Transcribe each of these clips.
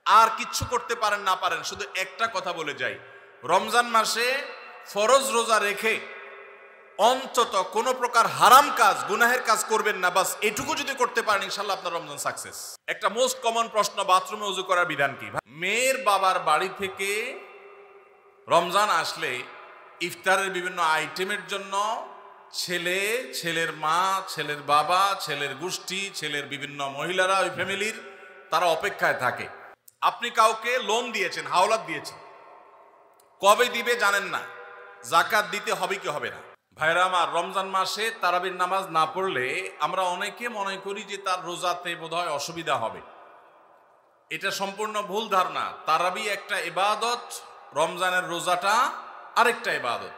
আর কিচ্ছু করতে পারেন না পারেন, শুধু একটা কথা বলে যাই, রমজান মাসে ফরজ রোজা রেখে অন্তত কোনো প্রকার হারাম কাজ, গুনাহের কাজ করবেন না। বাস এটুকু যদি করতে পারেন ইনশাল্লাহ আপনার রমজান সাকসেস। একটা মোস্ট কমন প্রশ্ন, বাথরুমে ওযু করার বিধান কি? মেয়ের বাবার বাড়ি থেকে রমজান আসলে ইফতারের বিভিন্ন আইটেমের জন্য ছেলে, ছেলের মা, ছেলের বাবা, ছেলের গোষ্ঠী, ছেলের বিভিন্ন মহিলারা, ওই ফ্যামিলির তারা অপেক্ষায় থাকে। আপনি কাউকে লোন দিয়েছেন, হাওলাত দিয়েছেন, কবে দিবে জানেন না, যাকাত দিতে হবে কি হবে না। ভাইরা আমার, রমজান মাসে তারাবির নামাজ না পড়লে আমরা অনেকে মনে করি যে তার রোজাতে বোধহয় অসুবিধা হবে। এটা সম্পূর্ণ ভুল ধারণা। তারাবি একটা ইবাদত, রমজানের রোজাটা আরেকটা ইবাদত।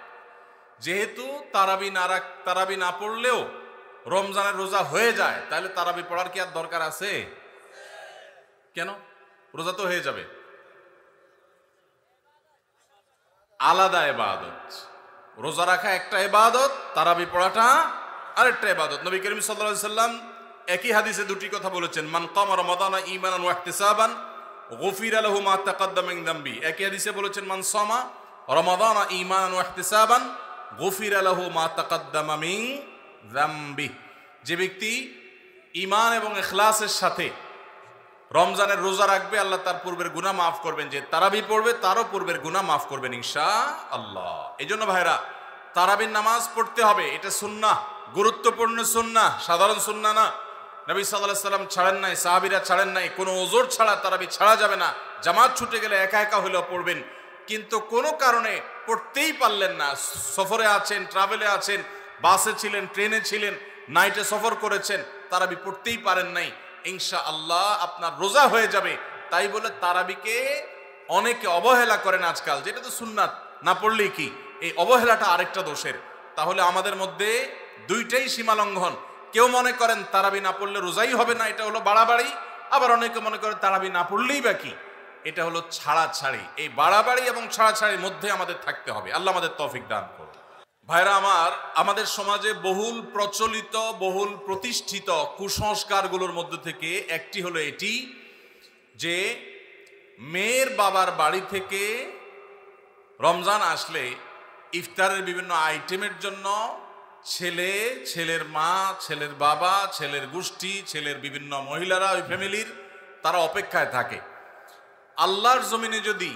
যেহেতু তারাবি না পড়লেও রমজানের রোজা হয়ে যায়, তাহলে তারাবি পড়ার কি আর দরকার আছে? কেন? রোজা তো হয়ে যাবে। আলাদা ইবাদত। রোজা রাখা একটা ইবাদত, তারাবি পড়াটা আরেকটা ইবাদত। নবী করিম সাল্লাল্লাহু আলাইহি সাল্লাম একই হাদিসে দুটি কথা বলেছেন, মান কামা রমাদানা ঈমানান ওয়া ইহতিসাবান গুফিরা লাহু মা তাকাদ্দামা মিন যামবি। একই হাদিসে বলেছেন, মান সামা রমাদানা ঈমানান ওয়া ইহতিসাবান গুফিরা লাহু মা তাকাদ্দামা মিন যামবি। যে ব্যক্তি ঈমান এবং ইখলাসের সাথে রমজানের রোজা রাখবে, আল্লাহ তার পূর্বের গুনাহ মাফ করবেন। যে তারাবি পড়বে তারও পূর্বের গুনাহ মাফ করবেন ইনশাআল্লাহ। এই জন্য ভাইরা, তারাবির নামাজ পড়তে হবে। এটা সুন্নাহ, গুরুত্বপূর্ণ সুন্নাহ, সাধারণ সুন্নাহ না। নবী সাল্লাল্লাহু আলাইহি সাল্লাম ছাড়েন নাই, সাহাবীরা ছাড়েন নাই। কোনো ওজর ছাড়া তারাবি ছাড়া যাবে না। জামাত ছুটে গেলে একা একা হলেও পড়বেন, কিন্তু কোনো কারণে পড়তেই পারলেন না, সফরে আছেন, ট্রাভেলে আছেন, বাসে ছিলেন, ট্রেনে ছিলেন, নাইটে সফর করেছেন, তারাবি পড়তেই পারেন নাই, ইনশাআল্লাহ আপনার রোজা হয়ে যাবে। তাই বলে তারাবিকে অনেকে অবহেলা করেন আজকাল, যেটা তো সুন্নাত, না পড়লেই কি। এই অবহেলাটা আরেকটা দোষের। তাহলে আমাদের মধ্যে দুইটাই সীমা লঙ্ঘন। কেউ মনে করেন তারাবি না পড়লে রোজাই হবে না, এটা হলো বাড়াবাড়ি। আবার অনেকে মনে করেন তারাবি না পড়লেই বা কি, এটা হলো ছাড়াছাড়ি। এই বাড়াবাড়ি এবং ছাড়াছাড়ির মধ্যে আমাদের থাকতে হবে। আল্লাহ আমাদের তৌফিক দান করুন। ভাইরা আমার, আমাদের সমাজে বহুল প্রচলিত, বহুল প্রতিষ্ঠিত কুসংস্কারগুলোর মধ্যে থেকে একটি হলো এটি যে মেয়ের বাবার বাড়ি থেকে রমজান আসলে ইফতারের বিভিন্ন আইটেমের জন্য ছেলে, ছেলের মা, ছেলের বাবা, ছেলের গোষ্ঠী, ছেলের বিভিন্ন মহিলারা, ওই ফ্যামিলির তারা অপেক্ষায় থাকে। আল্লাহর জমিনে যদি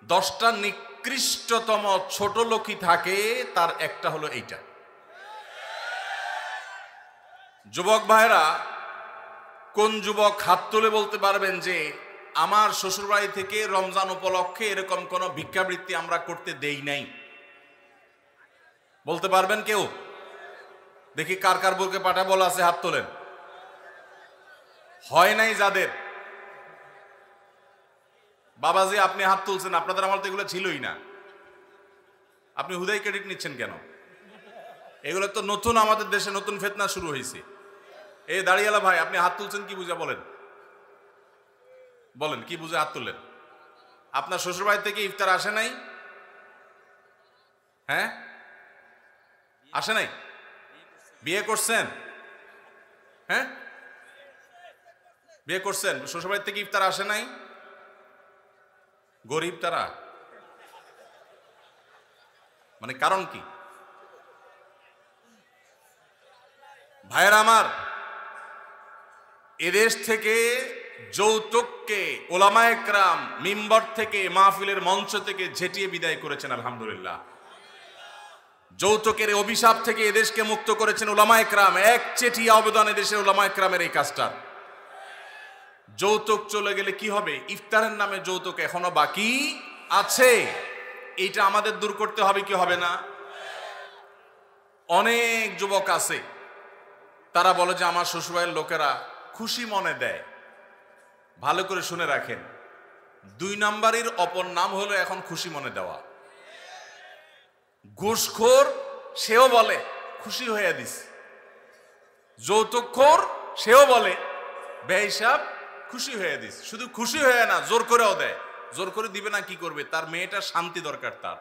10টা নিকৃষ্টতম ছোট লোকই থাকে, তার একটা হলো এইটা। যুবক ভাইরা, কোন যুবক হাত তুলে বলতে পারবেন যে আমার শ্বশুরবাড়ি থেকে রমজান উপলক্ষে এরকম কোন ভিক্ষাবৃত্তি আমরা করতে দেই নাই? বলতে পারবেন কেউ? দেখি কার কার বুকে পাটা বলা আছে, হাত তোলেন। হয় নাই যাদের। বাবাজি আপনি হাত তুলছেন, আপনাদের আমার তো এগুলো ছিলই না। আপনি হুদাই ক্রেডিট নিচ্ছেন কেন? এগুলো তো নতুন, আমাদের দেশে নতুন ফিতনা শুরু হয়েছে। এই দাঁড়িয়ালা ভাই, আপনি হাত তুলছেন কি বুঝা? বলেন বলেন কি বুঝে হাত তুললেন? আপনার শ্বশুরবাড়ি থেকে ইফতার আসে নাই? হ্যাঁ, আসে নাই? বিয়ে করছেন? হ্যাঁ, বিয়ে করছেন, শ্বশুরবাড়ি থেকে ইফতার আসে নাই? গরিব তারা, মানে কারণ কি? ভাইয়ের আমার, এদেশ থেকে যৌতুককে ওলামায়ে কেরাম মিম্বর থেকে, মাহফিলের মঞ্চ থেকে ঝেঁটিয়ে বিদায় করেছেন, আলহামদুলিল্লাহ। যৌতুকের অভিশাপ থেকে এদেশকে মুক্ত করেছেন ওলামায়ে কেরাম। এক চেটিয়া অবদান এদেশের ওলামায়ে কেরামের এই কাজটা। যৌতুক চলে গেলে কি হবে? ইফতারের নামে যৌতুক এখনো বাকি আছে, এইটা আমাদের দূর করতে হবে কি হবে না? অনেক যুবক আছে, তারা বলে যে আমার শ্বশুরবাড়ির লোকেরা খুশি মনে দেয়। ভালো করে শুনে রাখেন, 2 নাম্বারের অপর নাম হলো এখন খুশি মনে দেওয়া। ঘুষখোর সেও বলে খুশি হয়ে দিস, যৌতুকখোর সেও বলে বেহিসাব খুশি হয়ে দিস। শুধু খুশি হয়ে না, জোর করেও দেয়। জোর করে দিবে না কি করবে? তার মেয়েটার শান্তি দরকার তার।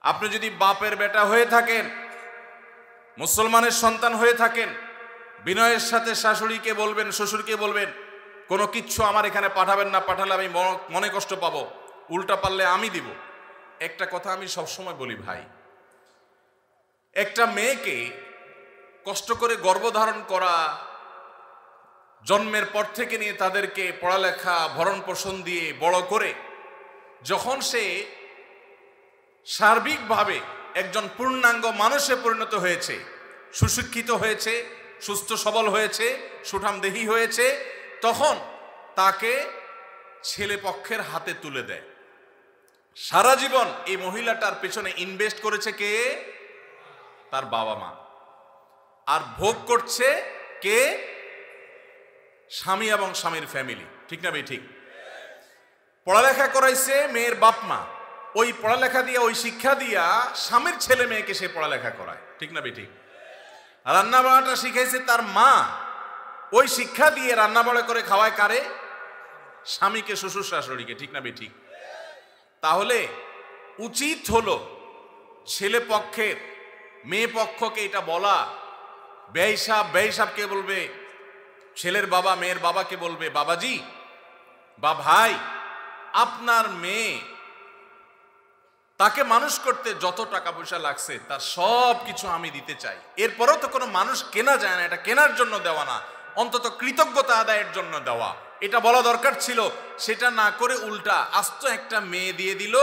আপনি যদি বাপের বেটা হয়ে থাকেন, মুসলমানের সন্তান হয়ে থাকেন, বিনয়ের সাথে শাশুড়িকে বলবেন, শ্বশুরকে বলবেন কোনো কিচ্ছু আমার এখানে পাঠাবেন না, পাঠালে আমি মনে কষ্ট পাবো, উল্টা পারলে আমি দিব। একটা কথা আমি সবসময় বলি ভাই, একটা মেয়েকে কষ্ট করে গর্ভধারণ করা, জন্মের পর থেকে নিয়ে তাদেরকে পড়ালেখা ভরণ পোষণ দিয়ে বড় করে যখন সে সার্বিকভাবে একজন পূর্ণাঙ্গ মানুষে পরিণত হয়েছে, সুশিক্ষিত হয়েছে, সুস্থ সবল হয়েছে, সুঠামদেহী হয়েছে, তখন তাকে ছেলে পক্ষের হাতে তুলে দেয়। সারা জীবন এই মহিলাটার পেছনে ইনভেস্ট করেছে কে? তার বাবা মা। আর ভোগ করছে কে? স্বামী এবং স্বামীর ফ্যামিলি। ঠিক না ভাই? ঠিক। পড়ালেখা করাইছে মেয়ের বাপ মা, ওই পড়ালেখা দিয়া, ওই শিক্ষা দিয়া স্বামীর ছেলে মেয়েকে সে পড়ালেখা করায়। ঠিক না ভাই? ঠিক। রান্না বান্নাটা শিখাইছে তার মা, ওই শিক্ষা দিয়ে রান্না বাড়া করে খাওয়ায় কারে? স্বামীকে, শ্বশুর শাশুড়িকে। ঠিক না ভাই? ঠিক। তাহলে উচিত হলো ছেলে পক্ষের মেয়ে পক্ষকে এটা বলা, বেহিসাবকে বলবে, ছেলের বাবা মেয়ের বাবাকে বলবে, বাবাজি বা ভাই, আপনার মেয়ে তাকে মানুষ করতে যত টাকা পয়সা লাগছে তার সব কিছু আমি দিতে চাই। এরপরও তো কোনো মানুষ কেনা যায় না, এটা কেনার জন্য দেওয়া না, অন্তত কৃতজ্ঞতা আদায়ের জন্য দেওয়া, এটা বলা দরকার ছিল। সেটা না করে উল্টা আস্ত একটা মেয়ে দিয়ে দিল,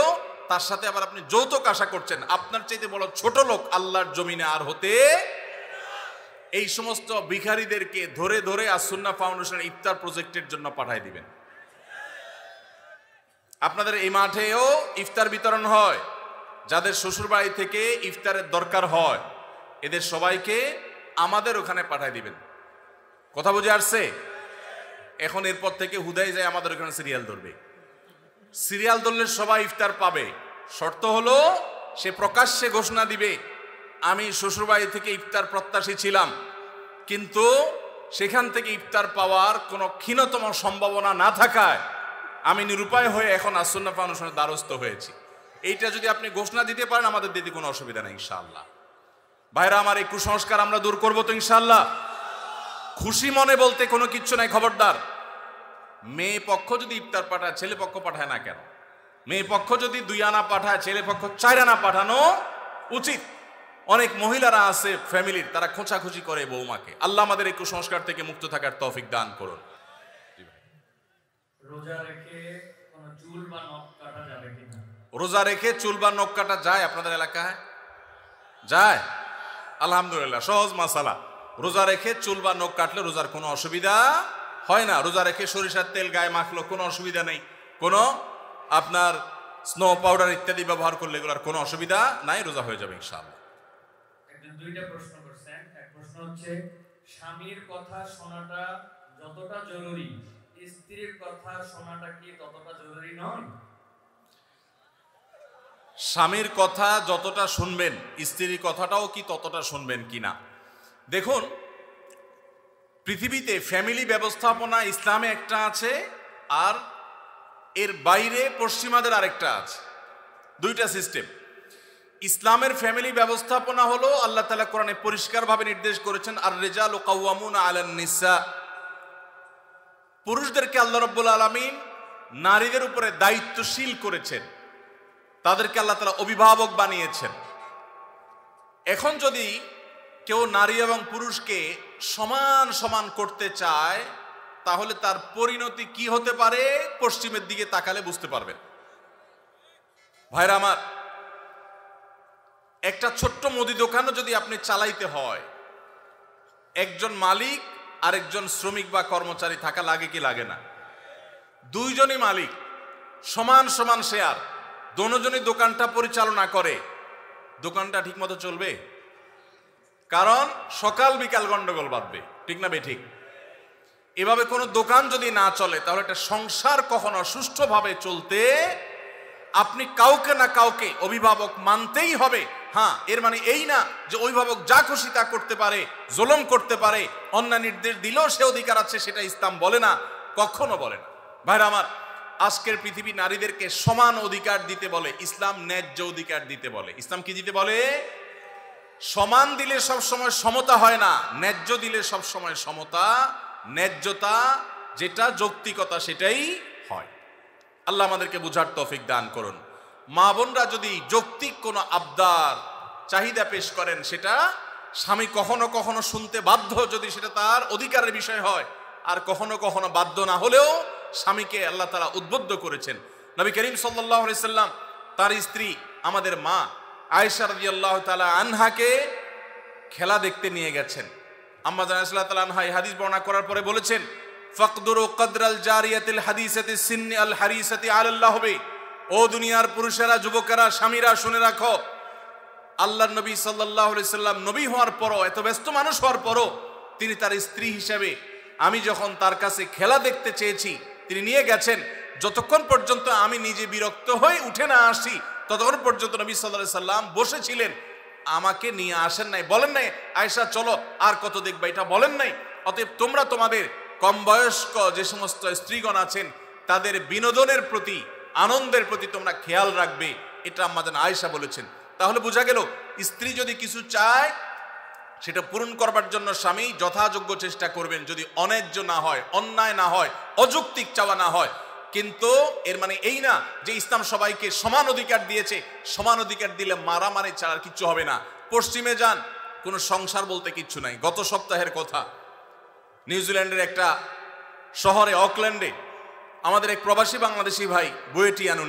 তার সাথে আবার আপনি যৌতুক আশা করছেন। আপনার চাইতে বড় ছোট লোক আল্লাহর জমিনে আর হতে। এই সমস্ত ভিখারীদেরকে ধরে ধরে আস-সুন্নাহ ফাউন্ডেশন ইফতার প্রজেক্টের জন্য পাঠায় দিবেন। আপনাদের এই মাঠেও ইফতার বিতরণ হয়, যাদের শ্বশুর বাড়ি থেকে ইফতারের দরকার হয় এদের সবাইকে আমাদের ওখানে পাঠায় দিবেন। কথা বুঝে আসছে? এখন এরপর থেকে হুদাই যায় আমাদের ওখানে সিরিয়াল ধরবে। সিরিয়াল ধরলে সবাই ইফতার পাবে। শর্ত হলো সে প্রকাশ্যে ঘোষণা দিবে, আমি শ্বশুরবাড়ি থেকে ইফতার প্রত্যাশী ছিলাম, কিন্তু সেখান থেকে ইফতার পাওয়ার কোনো ক্ষীণতম সম্ভাবনা না থাকায় আমি নিরুপায় হয়ে এখন আস-সুন্নাহ ফাউন্ডেশনের দ্বারস্থ হয়েছি। এইটা যদি আপনি ঘোষণা দিতে পারেন, আমাদের দিতে কোনো অসুবিধা নেই ইনশাআল্লাহ। ভাইরা আমার, এই কুসংস্কার আমরা দূর করবো তো ইনশাআল্লাহ। খুশি মনে বলতে কোনো কিচ্ছু নাই। খবরদার, মেয়ে পক্ষ যদি ইফতার পাঠায়, ছেলে পক্ষ পাঠায় না কেন? মেয়ে পক্ষ যদি 2 আনা পাঠায়, ছেলে পক্ষ 4 আনা পাঠানো উচিত। অনেক মহিলারা আছে ফ্যামিলির, তারা খোঁচাখুচি করে বৌমাকে। আল্লাহ আমাদের এই কুসংস্কার থেকে মুক্ত থাকার তৌফিক দান করুন। রোজা রেখে কোনো চুল বা নখ কাটা যাবে কিনা? রোজা রেখে চুল বা নখ কাটা যায় আপনাদের এলাকায়? যায়? আলহামদুলিল্লাহ, সহজ মাসালা। রোজা রেখে চুল বা নখ কাটলে রোজার কোনো অসুবিধা হয় না। রোজা রেখে সরিষার তেল গায়ে মাখলো কোনো অসুবিধা নেই। কোনো আপনার স্নো পাউডার ইত্যাদি ব্যবহার করলে এগুলোর কোনো অসুবিধা নাই, রোজা হয়ে যাবে ইনশাআল্লাহ। একজন 2টা প্রশ্ন করছেন। এক প্রশ্ন হচ্ছে, স্বামীর কথা শোনাটা যতটা জরুরি, স্ত্রীর কথা শোনাটা কি ততটা জরুরি নয়? স্বামীর কথা যতটা শুনবেন, স্ত্রীর কথাটাও কি ততটা শুনবেন কিনা? দেখুন, পৃথিবীতে ফ্যামিলি ব্যবস্থাপনা ইসলামে একটা আছে, আর এর বাইরে পশ্চিমাদের আরেকটা আছে। 2টা সিস্টেম। ইসলামের ফ্যামিলি ব্যবস্থাপনা হলো, আল্লাহ তাআলা কোরআনে পরিষ্কারভাবে নির্দেশ করেছেন, আর রিজালু কাওয়ামুনা আলান নিসা। পুরুষদেরকে আল্লাহ রাব্বুল আলামিন নারীদের উপরে দায়িত্বশীল করেছেন, তাদেরকে আল্লাহ তাআলা অভিভাবক বানিয়েছেন। এখন যদি কেউ নারী এবং পুরুষকে সমান সমান করতে চায়, তাহলে তার পরিণতি কি হতে পারে পশ্চিমের দিকে তাকালে বুঝতে পারবেন। ভাইরা আমার, একটা ছোট্ট মুদি দোকানও যদি আপনি চালাইতে হয়, একজন মালিক আর একজন শ্রমিক বা কর্মচারী থাকা লাগে কি লাগে না? 2 জনই মালিক, সমান সমান শেয়ার, দুজনই দোকানটা পরিচালনা করে, দোকানটা ঠিক মতো চলবে? কারণ সকাল বিকাল গন্ডগোল বাঁধবে। ঠিক না বে ঠিক? এভাবে কোনো দোকান যদি না চলে, তাহলে একটা সংসার কখনো সুষ্ঠুভাবে চলতে আপনি কাউকে না কাউকে অভিভাবক মানতেই হবে। হ্যাঁ, এর মানে এই না যে অভিভাবক যা খুশি তা করতে পারে, জুলুম করতে পারে, অন্যায় নির্দেশ দিলেও সে অধিকার আছে, সেটা ইসলাম বলে না, কখনো বলে না। ভাইরা আমার, আজকের পৃথিবী নারীদেরকে সমান অধিকার দিতে বলে, ইসলাম ন্যায্য অধিকার দিতে বলে। ইসলাম কি দিতে বলে? সমান দিলে সব সময় সমতা হয় না, ন্যায্য দিলে সব সময় সমতা, ন্যায্যতা, যেটা যৌক্তিকতা সেটাই হয়। আল্লাহ আমাদেরকে বুঝার তৌফিক দান করুন। মা বোনরা যদি যৌক্তিক কোনো আবদার চাহিদা পেশ করেন, সেটা স্বামী কখনো কখনো শুনতে বাধ্য যদি সেটা তার অধিকারের বিষয় হয়, আর কখনো কখনো বাধ্য না হলেও স্বামীকে আল্লাহ তাআলা উদ্বুদ্ধ করেছেন। নবী করিম সাল্লাল্লাহু আলাইহি সাল্লাম তার স্ত্রী আমাদের মা আয়েশা রাদিয়াল্লাহু তাআলা আনহাকে খেলা দেখতে নিয়ে গেছেন। আম্মা জান আয়েশা রাদিয়াল্লাহু তাআলা আনহা এই হাদিস বর্ণনা করার পরে বলেছেন, ফাকদুরু কদরাল জারিয়াতিল হাদিসাতি সিন্নি আল হারিসাতি আলাল লাহবি। ও দুনিয়ার পুরুষেরা, যুবকেরা, স্বামীরা, শুনে রাখো, আল্লাহর নবী সাল্লাল্লাহু আলাইহি সাল্লাম নবী হওয়ার পরও, এত ব্যস্ত মানুষ হওয়ার পরও তিনি তার স্ত্রী হিসেবে আমি যখন তার কাছে খেলা দেখতে চেয়েছি তিনি নিয়ে গেছেন, যতক্ষণ পর্যন্ত আমি নিজে বিরক্ত হয়ে উঠে না আসি ততক্ষণ পর্যন্ত নবী সাল্লাল্লাহু আলাইহি সাল্লাম বসেছিলেন, আমাকে নিয়ে আসেন নাই, বলেন নাই আয়েশা চলো আর কত দেখবা, এটা বলেন নাই। অতএব তোমরা তোমাদের কম বয়স্ক যে সমস্ত স্ত্রীগণ আছেন তাদের বিনোদনের প্রতি, আনন্দের প্রতি তোমরা খেয়াল রাখবে, এটা আম্মা জান আয়েশা বলেছেন। তাহলে বোঝা গেল স্ত্রী যদি কিছু চায় সেটা পূরণ করবার জন্য স্বামী যথাযোগ্য চেষ্টা করবেন, যদি অন্যায্য না হয়, অন্যায় না হয়, অযৌক্তিক চাওয়া না হয়। কিন্তু এর মানে এই না যে ইসলাম সবাইকে সমান অধিকার দিয়েছে, সমান অধিকার দিলে মারামারি ছাড়া আর কিচ্ছু হবে না। পশ্চিমে যান, কোনো সংসার বলতে কিচ্ছু নাই। গত সপ্তাহের কথা, নিউজিল্যান্ডের একটা শহরে অকল্যান্ডে আমাদের এক প্রবাসী বাংলাদেশি ভাই বুয়েটিয়ান,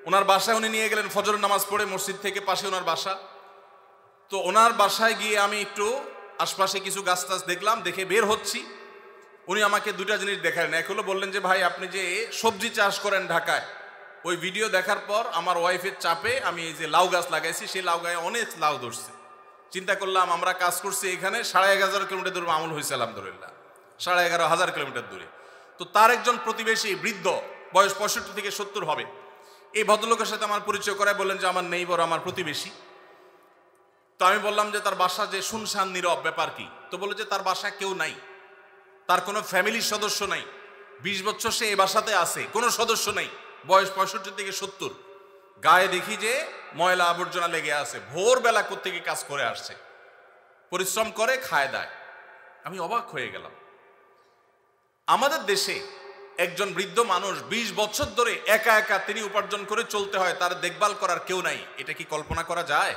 ওনার বাসায় উনি নিয়ে গেলেন ফজর নামাজ পড়ে, মসজিদ থেকে পাশে ওনার বাসা। তো ওনার বাসায় গিয়ে আমি একটু আশপাশে কিছু গাছ টাছ দেখলাম, দেখে বের হচ্ছি। উনি আমাকে দুটা জিনিস দেখালেন। এক হলো বললেন যে ভাই আপনি যে সবজি চাষ করেন ঢাকায়, ওই ভিডিও দেখার পর আমার ওয়াইফের চাপে আমি এই যে লাউ গাছ লাগাইছি, সেই লাউ গায়ে অনেক লাউ ধরছে। চিন্তা করলাম আমরা কাজ করছি এখানে 11,500 কিলোমিটার দূরে আমল হয়েছে আলহামদুলিল্লাহ, 11,500 কিলোমিটার দূরে। তো তার একজন প্রতিবেশী বৃদ্ধ, বয়স 65 থেকে 70 হবে, এই ভদ্রলোকের সাথে আমার পরিচয় করায় বললেন যে আমার নেইবর, আমার প্রতিবেশী। তো আমি বললাম যে তার বাসা যে শুনশান নীরব, ব্যাপার কি? তো বলে যে তার বাসায় কেউ নাই, তার কোনো ফ্যামিলির সদস্য নাই, 20 বছর সে এই বাসাতে আছে, কোনো সদস্য নেই, বয়স 65 থেকে 70, গায়ে দেখি যে ময়লা আবর্জনা লেগে আছে, ভোরবেলা কোত্থেকে কাজ করে আসছে, পরিশ্রম করে খায় দায়। আমি অবাক হয়ে গেলাম। আমাদের দেশে একজন বৃদ্ধ মানুষ 20 বছর ধরে একা একা তিনি উপার্জন করে চলতে হয়, তার দেখভাল করার কেউ নাই, এটা কি কল্পনা করা যায়?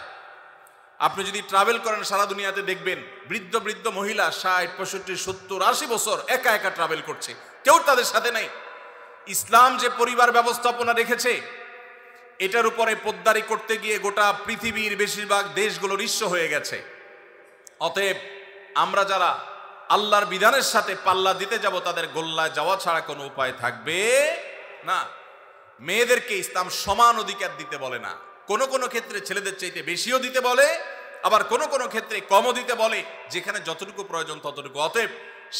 আপনি যদি ট্রাভেল করেন সারা দুনিয়াতে দেখবেন বৃদ্ধ বৃদ্ধ মহিলা 60, 65, 70, 80 বছর একা একা ট্রাভেল করছে, কেউ তাদের সাথে নাই। ইসলাম যে পরিবার ব্যবস্থাপনা রেখেছে এটার উপরে পোদ্দারি করতে গিয়ে গোটা পৃথিবীর বেশিরভাগ দেশগুলো নিঃস্ব হয়ে গেছে। অতএব আমরা যারা আল্লাহর বিধানের সাথে পাল্লা দিতে যাব তাদের গোল্লায় যাওয়া ছাড়া কোনো উপায় থাকবে না। মেয়েদেরকে ইসলাম সমান অধিকার দিতে বলে না, কোন কোন ক্ষেত্রে ছেলেদের চাইতে বেশিও দিতে বলে, আবার কোন কোন ক্ষেত্রে কমও দিতে বলে, যেখানে যতটুকু প্রয়োজন ততটুকু। অতএব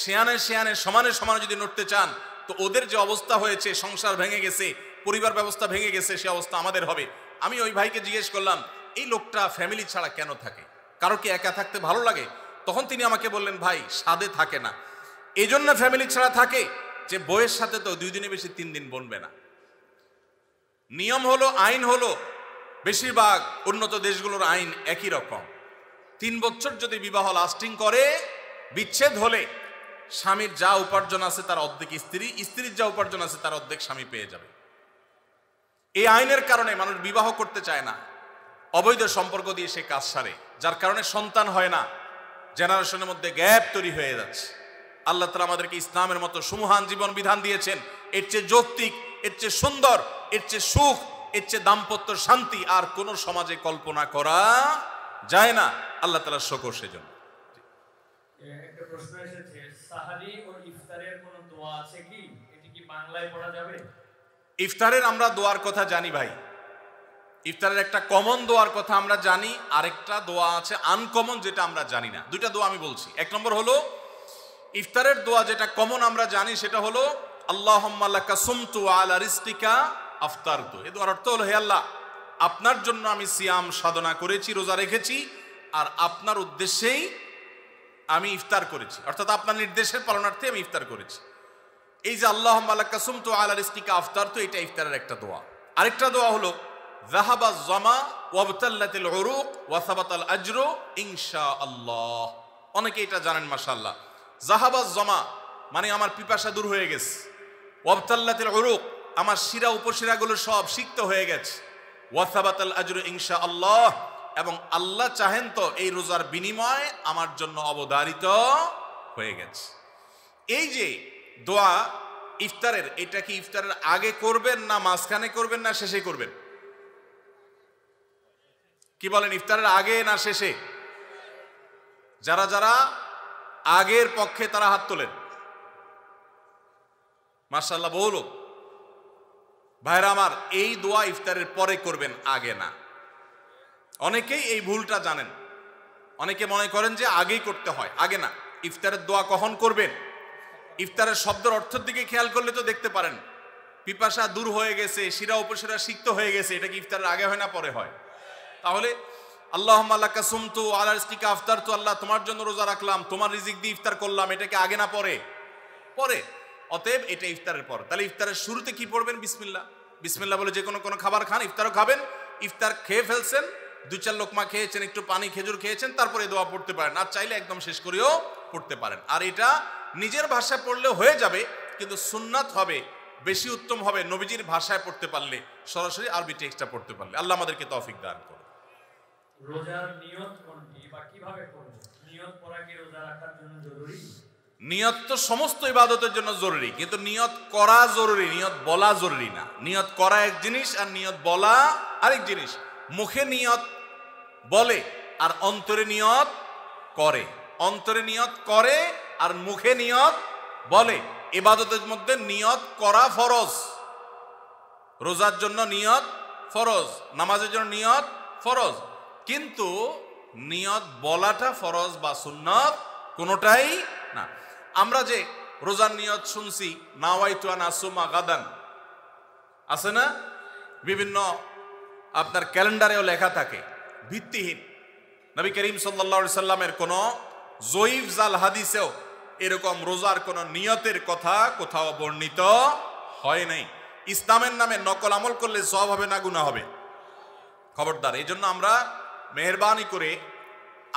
শেয়ানে শেয়ানে সমানে সমানে যদি নড়তে চান তো ওদের যে অবস্থা হয়েছে, সংসার ভেঙে গেছে, পরিবার ব্যবস্থা ভেঙে গেছে, সে অবস্থা আমাদের হবে। আমি ওই ভাইকে জিজ্ঞেস করলাম এই লোকটা ফ্যামিলি ছাড়া কেন থাকে, কারো কি একা থাকতে ভালো লাগে? তখন তিনি আমাকে বললেন ভাই সাদে থাকে না, এই জন্য ফ্যামিলি ছাড়া থাকে যে বইয়ের সাথে তো 2 দিনে বেশি 3 দিন বনবে না। নিয়ম হলো, আইন হলো, বেশিরভাগ উন্নত দেশগুলোর আইন একই রকম। 3 বছর যদি বিবাহ লাস্টিং করে, বিচ্ছেদ হলে স্বামীর যা উপার্জন আছে তার অর্ধেক স্ত্রী, স্ত্রীর যা উপার্জন আছে তার অর্ধেক স্বামী পেয়ে যাবে। এই আইনের কারণে মানুষ বিবাহ করতে চায় না, অবৈধ সম্পর্ক দিয়ে সে কাজ সারে, যার কারণে সন্তান হয় না, জেনারেশনের মধ্যে গ্যাপ তৈরি হয়ে যাচ্ছে। আল্লাহ তাআলা আমাদেরকে ইসলামের মতো সুমহান জীবন বিধান দিয়েছেন, এর চেয়ে যৌক্তিক, এর চেয়ে সুন্দর, এর চেয়ে সুখ, এর চেয়ে দাম্পত্য শান্তি আর কোন সমাজে কল্পনা করা যায় না। আল্লাহ তাআলার শুকর সেজন্য। একটা প্রশ্ন এসেছে, সাহারি ও ইফতারের কোনো দোয়া আছে কি? এটি কি বাংলায় পড়া যাবে? ইফতারের আমরা দোয়ার কথা জানি ভাই, ইফতারের একটা কমন দোয়ার কথা আমরা জানি, আরেকটা দোয়া আছে আনকমন যেটা আমরা জানি না। দুইটা দোয়া আমি বলছি। 1 নম্বর হলো ইফতারের দোয়া যেটা কমন আমরা জানি, সেটা হলো আল্লাহুম্মা লাকা সুমতু আলা রিজকিকা আফতারতু। এই দোয়ার অর্থ হলো হে আল্লাহ, আপনার জন্য আমি সিয়াম সাধনা করেছি, রোজা রেখেছি, আর আপনার উদ্দেশ্যেই আমি ইফতার করেছি, অর্থাৎ আপনার নির্দেশের পালনার্থে আমি ইফতার করেছি। এই যে আল্লাহুম্মা লাকা সুমতু আলা রিজকিকা আফতারতু, এটা ইফতারের একটা দোয়া। আরেকটা দোয়া হলো যাহাবা যামা ওয়াবতাল্লাতিল উরুক ওয়া সাবাতাল আজরু ইনশাআল্লাহ। অনেকে এটা জানেন মাশাআল্লাহ। যাহাবা যামা, মানে আমার পিপাসা দূর হয়ে গেছে। ওয়াবতাল্লাতিল উরুক, আমার শিরা উপশিরাগুলো সব সিক্ত হয়ে গেছে। ওয়াসাবাতাল আজরু ইনশাআল্লাহ, এবং আল্লাহ চাহেন তো এই রোজার বিনিময় আমার জন্য অবধারিত হয়ে গেছে। এই যে দোয়া ইফতারের, এটা কি ইফতারের আগে করবেন না মাঝখানে করবেন না শেষে করবেন? কি বলেন, ইফতারের আগে না শেষে? যারা যারা আগের পক্ষে তারা হাত তোলেন। মাশাআল্লাহ, বহু লোক। ভাইরা আমার, এই দোয়া ইফতারের পরে করবেন, আগে না। অনেকেই এই ভুলটা জানেন, অনেকে মনে করেন যে আগেই করতে হয়, আগে না। ইফতারের দোয়া কখন করবেন? ইফতারের শব্দের অর্থের দিকে খেয়াল করলে তো দেখতে পারেন পিপাসা দূর হয়ে গেছে, শিরা উপশিরা সিক্ত হয়ে গেছে। এটা কি ইফতারের আগে হয় না পরে হয়? তাহলে আল্লাহুম্মা লাকা সুমতু আলা রিজকিকা আফতারতু, আল্লাহ তোমার জন্য রোজা রাখলাম, তোমার রিজিক দিয়ে ইফতার করলাম, এটা কি আগে না পরে? পরে। অতএব এটা ইফতারের পর। তাহলে ইফতারের শুরুতে কি পড়বেন? বিসমিল্লাহ। বিসমিল্লাহ বলে যে কোনো খাবার খান, ইফতারও খাবেন। ইফতার খেয়ে ফেলছেন, 2-4 লোকমা খেয়েছেন, একটু পানি খেজুর খেয়েছেন, তারপরে দোয়া পড়তে পারেন। আর চাইলে একদম শেষ করেও পড়তে পারেন। আর এটা নিজের ভাষায় পড়লে হয়ে যাবে, কিন্তু সুন্নাত হবে, বেশি উত্তম হবে নবীজির ভাষায় পড়তে পারলে, সরাসরি আরবি টেক্সটটা পড়তে পারলে। আল্লাহ আমাদেরকে তৌফিক দান করুন। রোজার নিয়ত কোনটি বা কিভাবে করব? নিয়ত করা কি রোজা রাখার জন্য জরুরি? নিয়ত তো সমস্ত ইবাদতের জন্য জরুরি, কিন্তু নিয়ত করা জরুরি, নিয়ত বলা জরুরি না। নিয়ত করা এক জিনিস আর নিয়ত বলা আরেক জিনিস। মুখে নিয়ত বলে আর অন্তরে নিয়ত করে, অন্তরে নিয়ত করে আর মুখে নিয়ত বলে। ইবাদতের মধ্যে নিয়ত করা ফরজ। রোজার জন্য নিয়ত ফরজ, নামাজের জন্য নিয়ত ফরজ, কিন্তু নিয়ত বলাটা ফরজ বা সুন্নাত কোনোটাই না। আমরা যে রোজার নিয়ত শুনছি, নাওয়াইতু আন আসুমা গাদান, আছে না? বিভিন্ন আপনার ক্যালেন্ডারেও লেখা থাকে, ভিত্তিহীন। নবী করিম সাল্লাল্লাহু আলাইহি সাল্লামের কোন জয়ীফ জাল হাদিসেও এরকম রোজার কোন নিয়তের কথা কোথাও বর্ণিত হয় নাই। ইসলামের নামে নকল আমল করলে সওয়াব হবে না গুনাহ হবে? খবরদার। এই জন্য আমরা মেহরবানি করে,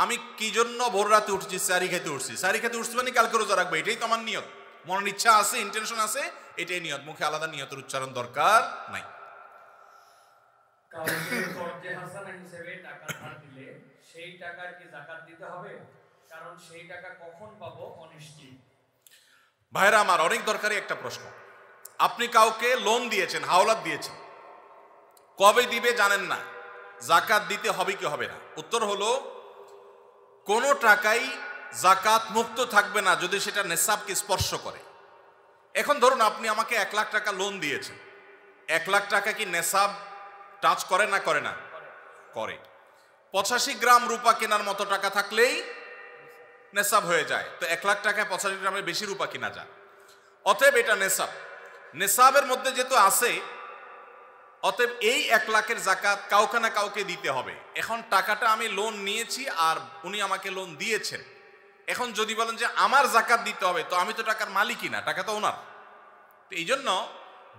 আমি কি জন্য ভোর রাতে উঠছি? সারি খেতে উঠছি। সারি খেতে উঠছি মানে কালকে রোজা রাখবো, এটাই তো আমার নিয়ত। মনের ইচ্ছা আছে, ইন্টেনশন আছে, এটাই নিয়ত। মুখে আলাদা নিয়তের উচ্চারণ দরকার নাই। কাউকে ফরজে হাসানা হিসেবে টাকা ধার দিলে সেই টাকার কি যাকাত দিতে হবে? কারণ সেই টাকা কখন পাবো অনিশ্চিত। ভাইরা আমার, অনেক দরকারি একটা প্রশ্ন। আপনি কাউকে লোন দিয়েছেন, হাওলাত দিয়েছেন, কবে দিবে জানেন না, যাকাত দিতে হবে কি হবে না? উত্তর হলো, কোনো টাকাই যাকাত মুক্ত থাকবে না যদি সেটা নেসাবকে স্পর্শ করে। এখন ধরুন আপনি আমাকে 1 লাখ টাকা লোন দিয়েছেন, 1 লাখ টাকা কি নেসাব টাচ করে না করে না? করে। 85 গ্রাম রূপা কেনার মতো টাকা থাকলেই নেসাব হয়ে যায়। তো 1 লাখ টাকায় 85 গ্রামের বেশি রূপা কিনা যায়। অতএব এটা নেসাব। নেসাবের মধ্যে যেহেতু আছে, অতএব এই 1 লাখের যাকাত কাউকে না কাউকে দিতে হবে। এখন টাকাটা আমি লোন নিয়েছি আর উনি আমাকে লোন দিয়েছেন। এখন যদি বলেন যে আমার যাকাত দিতে হবে, তো আমি তো টাকার মালিকই না, টাকা তো ওনার। তো এই জন্য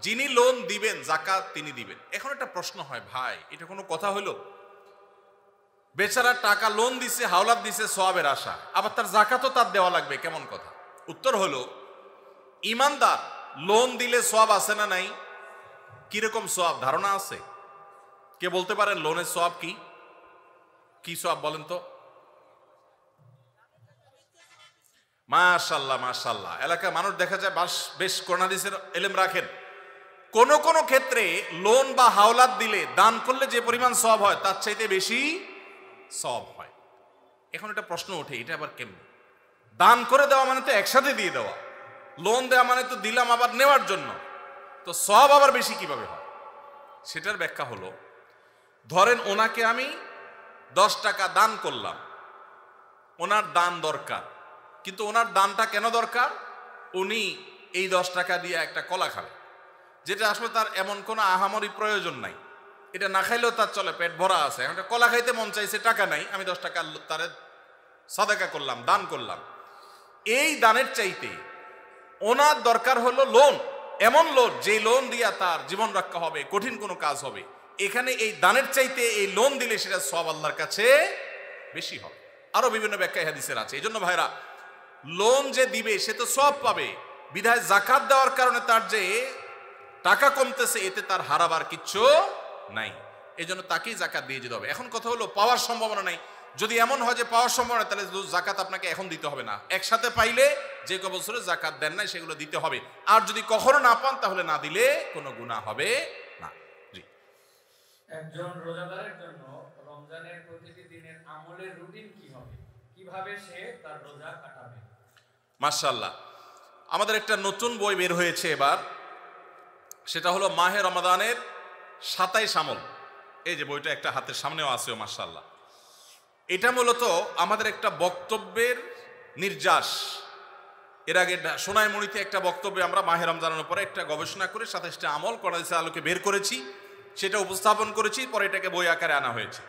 যিনি লোন দিবেন যাকাত তিনি দিবেন। এখন একটা প্রশ্ন হয়, ভাই এটা কোনো কথা হলো? বেচারা টাকা লোন দিছে, হাওলাত দিছে সওয়াবের আশা, আবার তার যাকাতও তার দেওয়া লাগবে, কেমন কথা? উত্তর হলো, ইমানদার লোন দিলে সওয়াব আছে না নাই? কিরকম সওয়াব ধারণা আছে? কে বলতে পারেন লোনের সওয়াব কি? কি সওয়াব বলেন তো? মাশাআল্লাহ মাশাআল্লাহ। এলাকায় মানুষ দেখা যায় বেশ কোরআন হাদিসের ইলম রাখেন। কোন কোন ক্ষেত্রে লোন বা হাওলাত দিলে, দান করলে যে পরিমাণ সওয়াব হয় তার চাইতে বেশি সওয়াব হয়। এখন একটা প্রশ্ন ওঠে, এটা আবার কেমন? দান করে দেওয়া মানে তো একসাথে দিয়ে দেওয়া, লোন দেওয়া মানে তো দিলাম আবার নেওয়ার জন্য, তো সওয়াব আবার বেশি কিভাবে হয়? সেটার ব্যাখ্যা হলো, ধরেন ওনাকে আমি 10 টাকা দান করলাম, ওনার দান দরকার, কিন্তু ওনার দানটা কেন দরকার? উনি এই 10 টাকা দিয়ে একটা কলা খাবে, যেটা আসলে তার এমন কোনো আহামরি প্রয়োজন নাই, এটা না খাইলেও তার চলে, পেট ভরা আছে। এখন কলা খাইতে মন চাইছে, টাকা নাই, আমি 10 টাকা তারে সাদাকা করলাম, দান করলাম। এই দানের চাইতে ওনার দরকার হলো লোন, এমন লোন যে লোন দিয়া তার জীবন রক্ষা হবে, কঠিন কোনো কাজ হবে। এখানে এই দানের চাইতে এই লোন দিলে সেটা সওয়াব আল্লাহর কাছে বেশি হবে। আরো বিভিন্ন ব্যাখ্যা হাদিসের আছে। এই জন্য ভাইরা, লোন যে দিবে সে তো সওয়াব পাবে, বিধায় জাকাত দেওয়ার কারণে তার যে টাকা কমতেছে, এতে তার হারাবার কিচ্ছু নাই, এই জন্য তাকেই জাকাত দিয়ে যেতে হবে। এখন কথা হলো পাওয়ার সম্ভাবনা নাই। যদি এমন হয় যে পাওয়ার সম্ভাবনা, তাহলে জাকাত আপনাকে এখন দিতে হবে না, একসাথে পাইলে যে ক বছরে জাকাত দেন নাই সেগুলো দিতে হবে। আর যদি কখনো না পান তাহলে না দিলে কোনো গুনাহ হবে না। জি। একজন রোজাদারের জন্য রমজানের প্রতিটি দিনের আমলের রুটিন কি হবে, কিভাবে সে তার রোজা কাটাবে? মাশাআল্লাহ, আমাদের একটা নতুন বই বের হয়েছে এবার, সেটা হলো মাহে রমাদানের 27 আমল। এই যে বইটা একটা হাতের সামনেও আছে, মাশাআল্লাহ। এটা মূলত আমাদের একটা বক্তব্যের নির্যাস। এর আগে সোনাইমুড়িতে একটা বক্তব্যে আমরা মাহে রমজানের উপরে একটা গবেষণা করে 27টা আমল কোরআনের আলোকে বের করেছি, সেটা উপস্থাপন করেছি, পরে এটাকে বই আকারে আনা হয়েছে।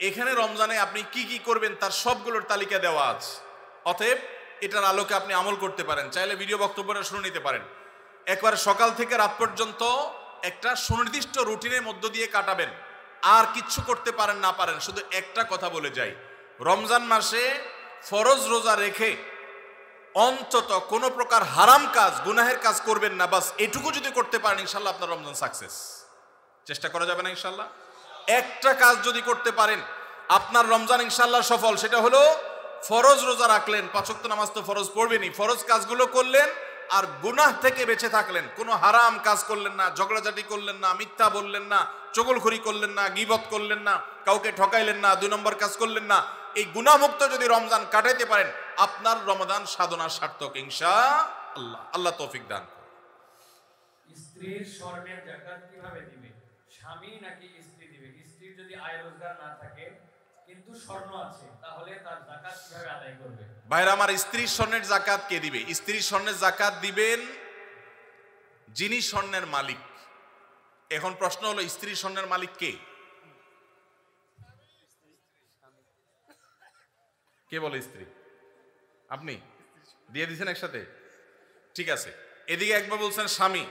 এখানে রমজানে আপনি কি কি করবেন তার সবগুলোর তালিকা দেওয়া আছে। অতএব এটার আলোকে আপনি আমল করতে পারেন, চাইলে ভিডিও বক্তব্যটা শুনে নিতে পারেন। একবার সকাল থেকে রাত পর্যন্ত একটা সুনির্দিষ্ট রুটিনের মধ্য দিয়ে কাটাবেন, আর কিচ্ছু করতে পারেন না পারেন। শুধু একটা কথা বলে যাই, রমজান মাসে ফরজ রোজা রেখে অন্তত কোনো প্রকার হারাম কাজ, গুনাহের কাজ করবেন না। বাস এটুকু যদি করতে পারেন, ইনশাল্লাহ আপনার রমজান সাকসেস। চেষ্টা করা যাবে না ইনশাল্লাহ? একটা কাজ যদি করতে পারেন, আপনার রমজান ইনশাল্লাহ সফল। সেটা হলো ফরজ রোজা রাখলেন, 5 ওয়াক্ত নামাজ তো ফরজ পড়বেনই, ফরজ কাজগুলো করলেন, আর গুনাহ থেকে বেঁচে থাকলেন। কোনো হারাম কাজ করলেন না, ঝগড়াঝাটি করলেন না, মিথ্যা বললেন না, চগলখড়ি করলেন না, গীবত করলেন না, কাউকে ঠকাইলেন না, 2 নম্বর কাজ করলেন না। এই গুনাহমুক্ত যদি রমজান কাটাইতে পারেন, আপনার রমজান সাধনার সার্থক ইনশাআল্লাহ। আল্লাহ তৌফিক দান করুন। স্ত্রীর স্বর্ণের যাকাত কিভাবে দিবে? স্বামী নাকি স্ত্রী দিবে? স্ত্রীর যদি আয় রোজগার না থাকে কিন্তু স্বর্ণ আছে, তাহলে তার যাকাত কিভাবে আদায় করবে? ভাইরা আমার, স্ত্রীর স্বর্ণের যাকাত কে দিবে? স্ত্রীর স্বর্ণের যাকাত দিবেন যিনি স্বর্ণের মালিক। এখন প্রশ্ন হলো, স্ত্রীর স্বর্ণের মালিক কে? কে বলে স্ত্রী? আপনি দিয়ে দিয়েছেন একসাথে? ঠিক আছে, এদিকে একবার বলছেন স্বামী,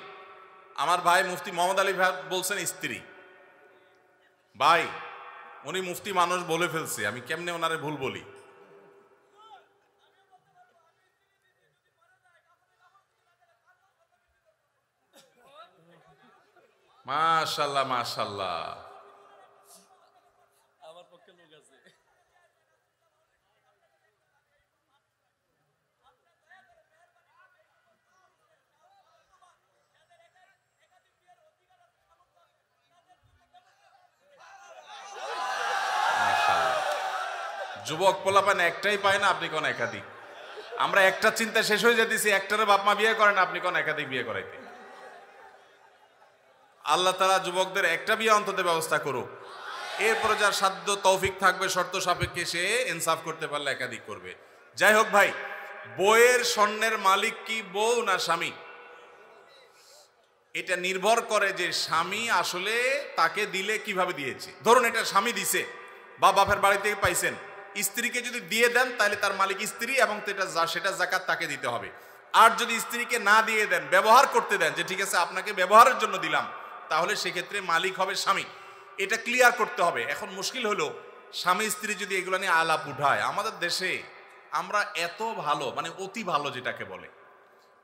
আমার ভাই মুফতি মোহাম্মদ আলী ভাই বলছেন স্ত্রী। ভাই, উনি মুফতি মানুষ বলে ফেলছে, আমি কেমনে ওনারে ভুল বলি? মাশাআল্লাহ মাশাআল্লাহ, আমার পক্ষে লোক আছে। যুবক পোলাপান একটাই পায় না, আপনি কোন একাধিক? আমরা একটা চিন্তা শেষ হয়ে যেতেছি, একটারে বাপ মা বিয়ে করেন, আপনি কোন একাধিক বিয়ে করাইতে? আল্লাহ তাআলা যুবকদের একটা বিয়ে অন্তত ব্যবস্থা করুক, এরপরে যার সাধ্য তৌফিক থাকবে শর্ত সাপেক্ষে সে ইনসাফ করতে পারলে একাধিক করবে। যাই হোক ভাই, বইয়ের স্বর্ণের মালিক কি বউ না স্বামী? এটা নির্ভর করে যে স্বামী আসলে তাকে দিলে কিভাবে দিয়েছে। ধরুন এটা স্বামী দিছে বা বাপের বাড়ি থেকে পাইছেন, স্ত্রীকে যদি দিয়ে দেন তাহলে তার মালিক স্ত্রী, এবং সেটা যাকাত তাকে দিতে হবে। আর যদি স্ত্রীকে না দিয়ে দেন, ব্যবহার করতে দেন, যে ঠিক আছে আপনাকে ব্যবহারের জন্য দিলাম, তাহলে সেক্ষেত্রে মালিক হবে স্বামী। এটা ক্লিয়ার করতে হবে। এখন মুশকিল হলো, স্বামী স্ত্রী যদি এগুলো নিয়ে আলাপ উঠায়, আমাদের দেশে আমরা এত ভালো, মানে অতি ভালো যেটাকে বলে,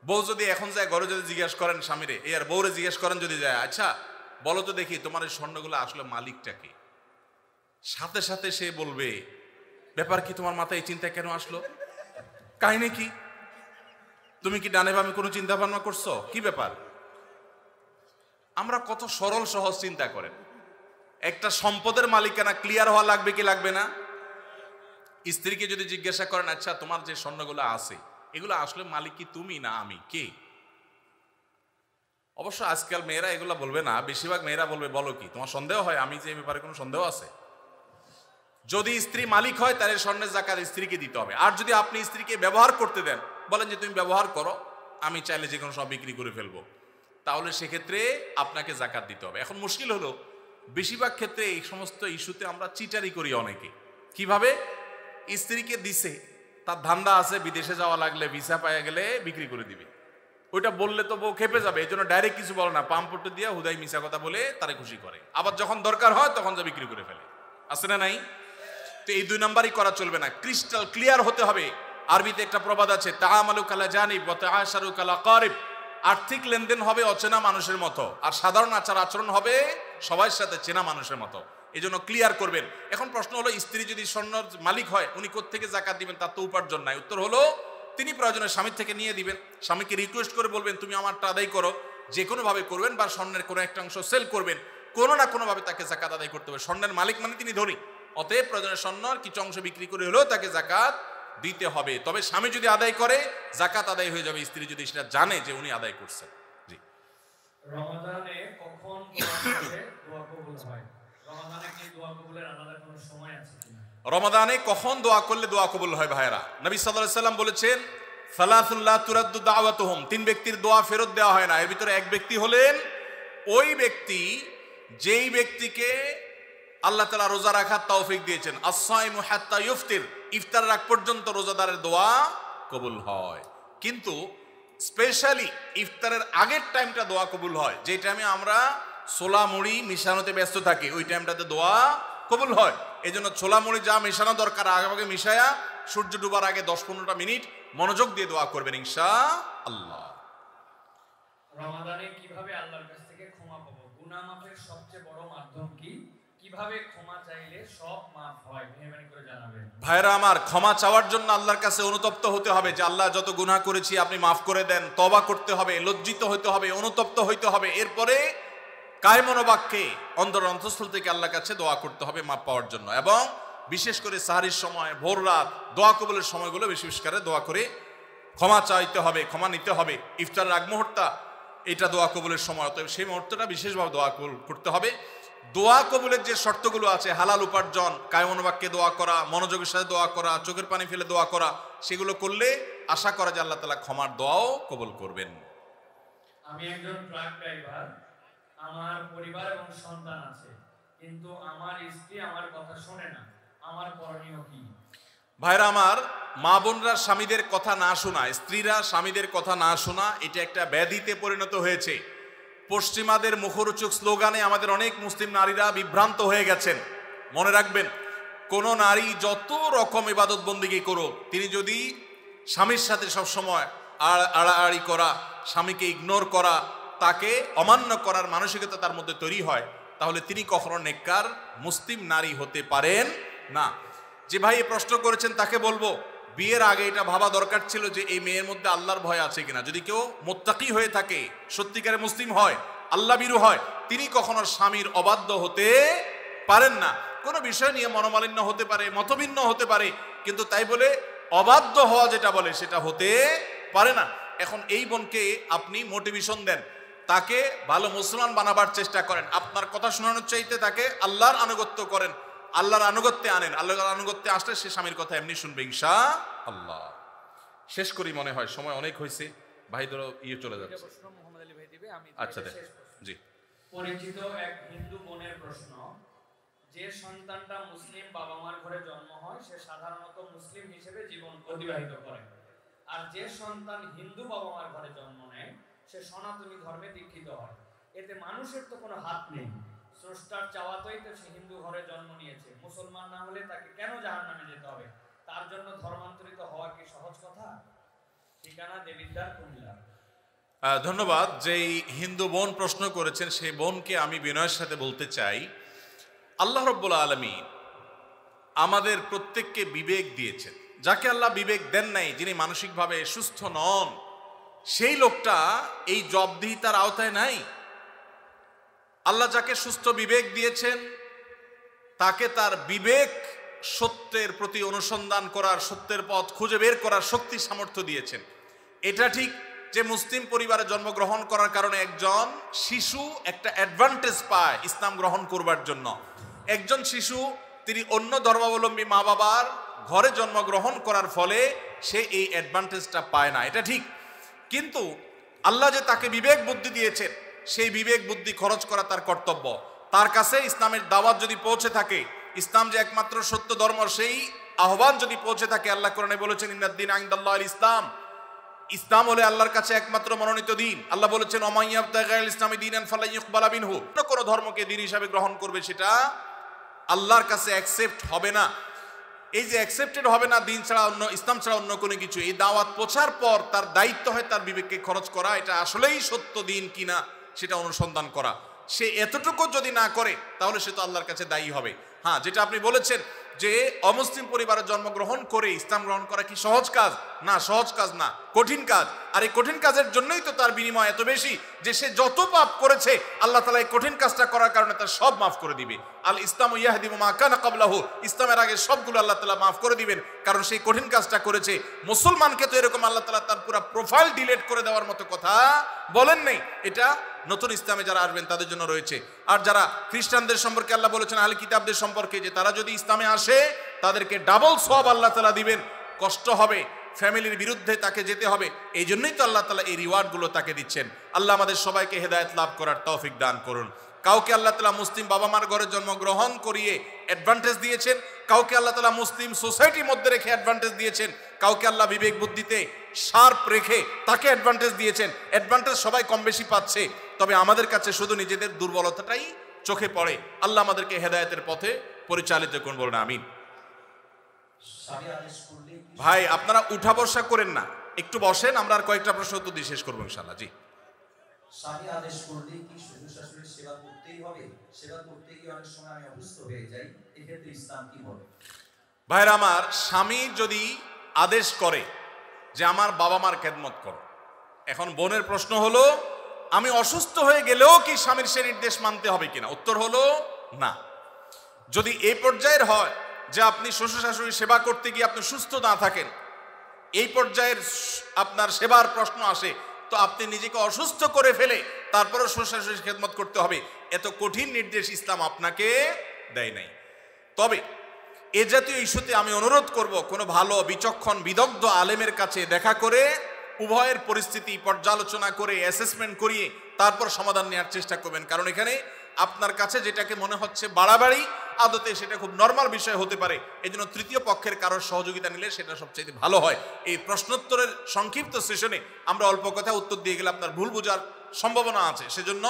বউ যদি এখন যায় ঘরে যদি জিজ্ঞেস করেন স্বামীরে, আর বউরে জিজ্ঞেস করেন যদি যায়, আচ্ছা বলো তো দেখি তোমার এই স্বর্ণগুলো আসলে মালিকটাকে, সাথে সাথে সে বলবে, ব্যাপার কি, তোমার মাথায় এই চিন্তা কেন আসলো, কাহিনী কি, তুমি কি ডানে বামে কোনো চিন্তা ভাবনা করছো, কি ব্যাপার? আমরা কত সরল সহজ চিন্তা করেন। একটা সম্পদের মালিকানা ক্লিয়ার হওয়া লাগবে কি লাগবে না? স্ত্রীকে যদি জিজ্ঞাসা করেন, আচ্ছা তোমার যে স্বর্ণগুলো আছে এগুলো আসলে মালিক কি তুমি না আমি, কে? অবশ্য আজকাল মেয়েরা এগুলো বলবে না, বেশিরভাগ মেয়েরা বলবে, বলো কি তোমার সন্দেহ হয় আমি যে ব্যাপারে কোনো সন্দেহ আছে? যদি স্ত্রী মালিক হয় তাহলে স্বর্ণের যাকাত স্ত্রীকে দিতে হবে। আর যদি আপনি স্ত্রীকে ব্যবহার করতে দেন, বলেন যে তুমি ব্যবহার করো, আমি চাইলে যে কোনো সব বিক্রি করে ফেলবো, তাহলে সেক্ষেত্রে আপনাকে যাকাত দিতে হবে। এখন মুশকিল হলো, বেশিরভাগ ক্ষেত্রে এই সমস্ত ইস্যুতে আমরা চিটারি করি অনেকে। কিভাবে? স্ত্রীকে দিছে, তার ধান্দা আছে বিদেশে যাওয়া লাগলে ভিসা পাওয়া গেলে বিক্রি করে দিবে, ওইটা বললে তো বউ খেপে যাবে, এই জন্য ডাইরেক্ট কিছু বলে না, পাম্পটে দিয়ে হুদাই মিশা কথা বলে তারে খুশি করে। আবার যখন দরকার হয় তখন যা বিক্রি করে ফেলে, আছে না নাই? তো এই 2 নাম্বারই করা চলবে না। ক্রিস্টাল ক্লিয়ার হতে হবে আরবিতে একটা প্রবাদ আছে, তাআমালু কালা জানিব ওয়া তাআশারু কালা কারিব। আর্থিক লেনদেন হবে অচেনা মানুষের মতো, আর সাধারণ আচার আচরণ হবে সবার সাথে চেনা মানুষের মতো। এই জন্য ক্লিয়ার করবেন। এখন প্রশ্ন হলো, স্ত্রী যদি স্বর্ণের মালিক হয় উনি কোত্থেকে যাকাত দিবেন? তার তো উপার্জন নাই। উত্তর হলো, তিনি প্রয়োজনে স্বামীর থেকে নিয়ে দিবেন। স্বামীকে রিকোয়েস্ট করে বলবেন তুমি আমারটা আদায় করো, যে কোনো ভাবে করবেন, বা স্বর্ণের কোনো একটা অংশ সেল করবেন, কোনো না কোনো ভাবে তাকে যাকাত আদায় করতে হবে। স্বর্ণের মালিক মানে তিনি ধনী, অতএব প্রয়োজনে স্বর্ণের কিছু অংশ বিক্রি করে হলেও তাকে যাকাত দিতে হবে। তবে স্বামী যদি আদায় করে যাকাত আদায় হয়ে যাবে, স্ত্রী যদি সেটা জানে যে উনি আদায় করছেন। জি। রমাদানে কখন দোয়া করলে দোয়া কবুল হয়? রমাদানে কি দোয়া কবুলের আলাদা কোনো সময় আছে কিনা? রমাদানে কখন দোয়া করলে দোয়া কবুল হয় ভাইরা? নবী সাল্লাল্লাহু আলাইহি সাল্লাম বলেছেন, সালাতুন লা তুরাদ্দু দাওয়াতুহুম, তিন ব্যক্তির দোয়া ফেরত দেওয়া হয় না। এর ভিতরে এক ব্যক্তি হলেন ওই ব্যক্তি যেই ব্যক্তিকে আল্লাহ তাআলা রোজা রাখার তৌফিক দিয়েছেন। আস-সাইমু হাত্তা ইফতির, ইফতারের আগ পর্যন্ত রোজাদারের দোয়া কবুল হয়। কিন্তু স্পেশালি ইফতারের আগের টাইমটা দোয়া কবুল হয়, যে টাইমে আমরা ছোলা মুড়ি মিশানোতে ব্যস্ত থাকি, ওই টাইমটাতে দোয়া কবুল হয়। এই জন্য ছোলা মুড়ি যা মেশানো দরকার আগে মিশায়া সূর্য ডুবার আগে 10-15টা মিনিট মনোযোগ দিয়ে দোয়া করবেন ইনশাআল্লাহ। রমাদানে কিভাবে আল্লাহর কাছ থেকে ক্ষমা পাবো? গুনাহ মাফের সবচেয়ে বড় মাধ্যম কি? কিভাবে ক্ষমা চাইলে সব মাফ হয়? মেহরবানি করে জানাবেন। ভাইরা আমার, ক্ষমা চাওয়ার জন্য আল্লাহর কাছে অনুতপ্ত হতে হবে, যে আল্লাহ যত গুনাহ করেছি আপনি মাফ করে দেন। তওবা করতে হবে, লজ্জিত হতে হবে, অনুতপ্ত হইতে হবে। এরপরে কায়মন বাক্যে অন্তঃস্থল থেকে আল্লাহর কাছে দোয়া করতে হবে মাফ পাওয়ার জন্য। এবং বিশেষ করে সাহারির সময়, ভোর রাত, দোয়া কবুলের সময়গুলো বেশি বেশি করে দোয়া করে ক্ষমা চাইতে হবে, ক্ষমা নিতে হবে। ইফতারের আগ মুহূর্ত এটা দোয়া কবুলের সময়, অতএব সেই মুহূর্তটা বিশেষভাবে দোয়া করতে হবে। দোয়া কবুলের যে শর্তগুলো আছে, হালাল উপার্জন, কায়মন বাক্যে দোয়া করা, মনোযোগের সাথে দোয়া করা, চোখের পানি ফেলে দোয়া করা, সেগুলো করলে আশা করা যে আল্লাহ তাআলা ক্ষমার দোয়াও কবুল করবেন। আমি একজন ট্রাক ড্রাইভার, আমার পরিবার এবং সন্তান আছে, কিন্তু আমার স্ত্রী আমার কথা শোনে না, আমার করণীয় কি? ভাইরা আমার, মা বোনরা স্বামীদের কথা না শোনা, স্ত্রীরা স্বামীদের কথা না শোনা, এটা একটা ব্যাধিতে পরিণত হয়েছে। পশ্চিমাদের মুখরোচক স্লোগানে আমাদের অনেক মুসলিম নারীরা বিভ্রান্ত হয়ে গেছেন। মনে রাখবেন, কোন নারী যত রকম ইবাদত বন্দেগী করুক, তিনি যদি স্বামীর সাথে সবসময় আড়াআড়ি করা, স্বামীকে ইগনোর করা, তাকে অমান্য করার মানসিকতা তার মধ্যে তৈরি হয়, তাহলে তিনি কখনো নেককার মুসলিম নারী হতে পারেন না। যে ভাই এই প্রশ্ন করেছেন তাকে বলবো, বিয়ের আগে এটা ভাবা দরকার ছিল যে এই মেয়ের মধ্যে আল্লাহর ভয় আছে কিনা। যদি কেউ মুত্তাকি হয়ে থাকে, সত্যিকারে মুসলিম হয়, আল্লাহ ভীরু হয়, তিনি কখনো স্বামীর অবাধ্য হতে পারেন না। কোনো বিষয় নিয়ে মনোমালিন্য হতে পারে, মতভিন্ন হতে পারে, কিন্তু তাই বলে অবাধ্য হওয়া যেটা বলে সেটা হতে পারে না। এখন এই বোনকে আপনি মোটিভেশন দেন, তাকে ভালো মুসলমান বানাবার চেষ্টা করেন। আপনার কথা শোনানোর চাইতে তাকে আল্লাহর আনুগত্য করেন, আল্লাহর আনুগত্যে আনেন। আল্লাহর আনুগত্যে আসলে সে স্বামীর কথা এমনি শুনবে ইনশাআল্লাহ। শেষ করি, মনে হয় সময় অনেক হয়েছে। ভাইদেরও চলে যাচ্ছে। প্রশ্ন মোহাম্মদ আলী ভাই দিবে, আমি আচ্ছা দেখ। জি। পরিচিত এক হিন্দু বোনের প্রশ্ন, যে সন্তানটা মুসলিম বাবা মার ঘরে জন্ম হয় সে সাধারণত মুসলিম হিসেবে জীবন অতিবাহিত করে, আর যে সন্তান হিন্দু বাবা মার ঘরে জন্ম নেয় সে সনাতনী ধর্মে দীক্ষিত হয়। এতে মানুষের তো কোনো হাত নেই, স্রষ্টার চাওয়াতেই তো সে হিন্দু ঘরে জন্ম নিয়েছে। মুসলমান না হলে তাকে কেন জাহান্নামে যেতে হবে? তার জন্য ধর্মান্তরিত হওয়া কি সহজ কথা? ঠিকানা দেবিদ্বার, কুমিল্লা। ধন্যবাদ। যেই হিন্দু বোন প্রশ্ন করেছেন সেই বোনকে আমি বিনয়ের সাথে বলতে চাই, আল্লাহ রাব্বুল আলামিন আমাদের প্রত্যেককে বিবেক দিয়েছেন। যাকে আল্লাহ বিবেক দেন নাই, যিনি মানসিকভাবে সুস্থ নন, সেই লোকটা এই জবাবদিহিতার আওতায় নাই। আল্লাহ যাকে সুস্থ বিবেক দিয়েছেন তাকে তার বিবেক সত্যের প্রতি অনুসন্ধান করার, সত্যের পথ খুঁজে বের করার শক্তি সামর্থ্য দিয়েছেন। এটা ঠিক যে মুসলিম পরিবারে জন্মগ্রহণ করার কারণে একজন শিশু একটা অ্যাডভান্টেজ পায় ইসলাম গ্রহণ করবার জন্য। একজন শিশু তিনি অন্য ধর্মাবলম্বী মা বাবার ঘরে জন্মগ্রহণ করার ফলে সে এই অ্যাডভান্টেজটা পায় না, এটা ঠিক। কিন্তু আল্লাহ যে তাকে বিবেক বুদ্ধি দিয়েছেন, সেই বিবেক বুদ্ধি খরচ করা তার কর্তব্য। তার কাছে ইসলামের দাওয়াত যদি পৌঁছে থাকে, ইসলাম যে একমাত্র সত্য ধর্ম, সেই আহ্বান যদি পৌঁছে থাকে, আল্লাহ কোরআনে বলেছেন ইন্নাদ-দীন ইনদাল্লাহিল ইসলাম, ইসলাম হলে আল্লাহর কাছে একমাত্র মনোনীত দিন। আল্লাহ বলেছেন ওমান ইয়াবতাগি গায়রাল ইসলামি দীনান ফালান ইউকবালা মিনহু, কোন ধর্মকে দিন হিসাবে গ্রহণ করবে সেটা আল্লাহর কাছে অ্যাকসেপ্ট হবে না। এই যে অ্যাকসেপ্টেড হবে না দিন ছাড়া অন্য, ইসলাম ছাড়া অন্য কোনো কিছু, এই দাওয়াত পৌঁছার পর তার দায়িত্ব হয় তার বিবেককে খরচ করা, এটা আসলেই সত্য দিন কিনা সেটা অনুসন্ধান করা। সে এতটুকু যদি না করে তাহলে সে তো আল্লাহর কাছে দায়ী হবে। হ্যাঁ, যেটা আপনি বলেছেন যে অমুসলিম পরিবারে জন্মগ্রহণ করে ইসলাম গ্রহণ করা কি সহজ কাজ? না, সহজ কাজ না, কঠিন কাজ। আর এই কঠিন কাজের জন্যই তো তার বিনিময় এত বেশি যে সে যত পাপ করেছে আল্লাহ তাআলা এই কঠিন কাজটা করার কারণে তার সব মাফ করে দিবে। আল ইসলামু ইয়াহদিমু মা কানা ক্বাবলাহু, ইসলামের আগে সবগুলো আল্লাহ তাআলা মাফ করে দিবেন, কারণ সেই কঠিন কাজটা করেছে। মুসলমানকে তো এরকম আল্লাহ তাআলা তার পুরো প্রোফাইল ডিলিট করে দেওয়ার মতো কথা বলেন নেই। এটা নতুন ইসলামে যারা আসবেন তাদের জন্য রয়েছে। আর যারা খ্রিস্টানদের সম্পর্কে আল্লাহ বলেছেন আহলে কিতাবদের সম্পর্কে যে তারা যদি ইসলামে আসে তাদেরকে ডাবল সওয়াব আল্লাহ তাআলা দিবেন, কষ্ট হবে, ফ্যামিলির বিরুদ্ধে তাকে যেতে হবে, এই জন্যই তো আল্লাহ তাআলা এই রিওয়ার্ডগুলো তাকে দিচ্ছেন। আল্লাহ আমাদের সবাইকে হেদায়েত লাভ করার তৌফিক দান করুন। কাউকে আল্লাহ তাআলা মুসলিম বাবা মার ঘরে জন্মগ্রহণ করিয়ে অ্যাডভান্টেজ দিয়েছেন, কাউকে আল্লাহ তাআলা মুসলিম সোসাইটির মধ্যে রেখে অ্যাডভান্টেজ দিয়েছেন, কাউকে আল্লাহ বিবেক বুদ্ধিতে শার্প রেখে তাকে অ্যাডভান্টেজ দিয়েছেন। অ্যাডভান্টেজ সবাই কম বেশি পাচ্ছে, তবে আমাদের কাছে শুধু নিজেদের দুর্বলতাটাই চোখে পড়ে। আল্লাহ আমাদেরকে হেদায়েতের পথে পরিচালিত করুন, বলুন আমিন। ভাই আপনারা উঠা বসা করেন না, একটু বসেন, আমরা আর কয়েকটা প্রশ্ন উত্তর দিয়ে শেষ করবো ইনশাআল্লাহ। জি, স্বামী আদেশ করলে কি শ্বশুর শাশুড়ির সেবা করতেই হবে? সেবা করতে গিয়ে অনেক সময় আমি অসুস্থ হয়ে যাই, এক্ষেত্রে ইসলাম কি বলে? ভাইরা আমার, স্বামী যদি আদেশ করে যে আমার বাবা মার খেদমত করো, এখন বোনের প্রশ্ন হলো আমি অসুস্থ হয়ে গেলেও কি স্বামীর সে নির্দেশ মানতে হবে কিনা? উত্তর হলো না। যদি এই পর্যায়ের হয় যে আপনি শ্বশুর শাশুড়ির সেবা করতে গিয়ে আপনি সুস্থ না থাকেন, এই পর্যায়ের আপনার সেবার প্রশ্ন আসে, তো আপনি নিজেকে অসুস্থ করে ফেলে তারপরে শ্বশুর শাশুড়ির খেদমত করতে হবে, এত কঠিন নির্দেশ ইসলাম আপনাকে দেয় নাই। তবে এ জাতীয় ইস্যুতে আমি অনুরোধ করব, কোনো ভালো বিচক্ষণ বিদগ্ধ আলেমের কাছে দেখা করে উভয়ের পরিস্থিতি পর্যালোচনা করে অ্যাসেসমেন্ট করিয়ে তারপর সমাধান নেওয়ার চেষ্টা করবেন। কারণ এখানে আপনার কাছে যেটাকে মনে হচ্ছে বাড়াবাড়ি, আদতে সেটা খুব নর্মাল বিষয় হতে পারে। এই জন্য তৃতীয় পক্ষের কারোর সহযোগিতা নিলে সেটা সবচেয়ে ভালো হয়। এই প্রশ্নোত্তরের সংক্ষিপ্ত সেশনে আমরা অল্প কথা উত্তর দিয়ে গেলে আপনার ভুল বোঝার সম্ভাবনা আছে। সেজন্য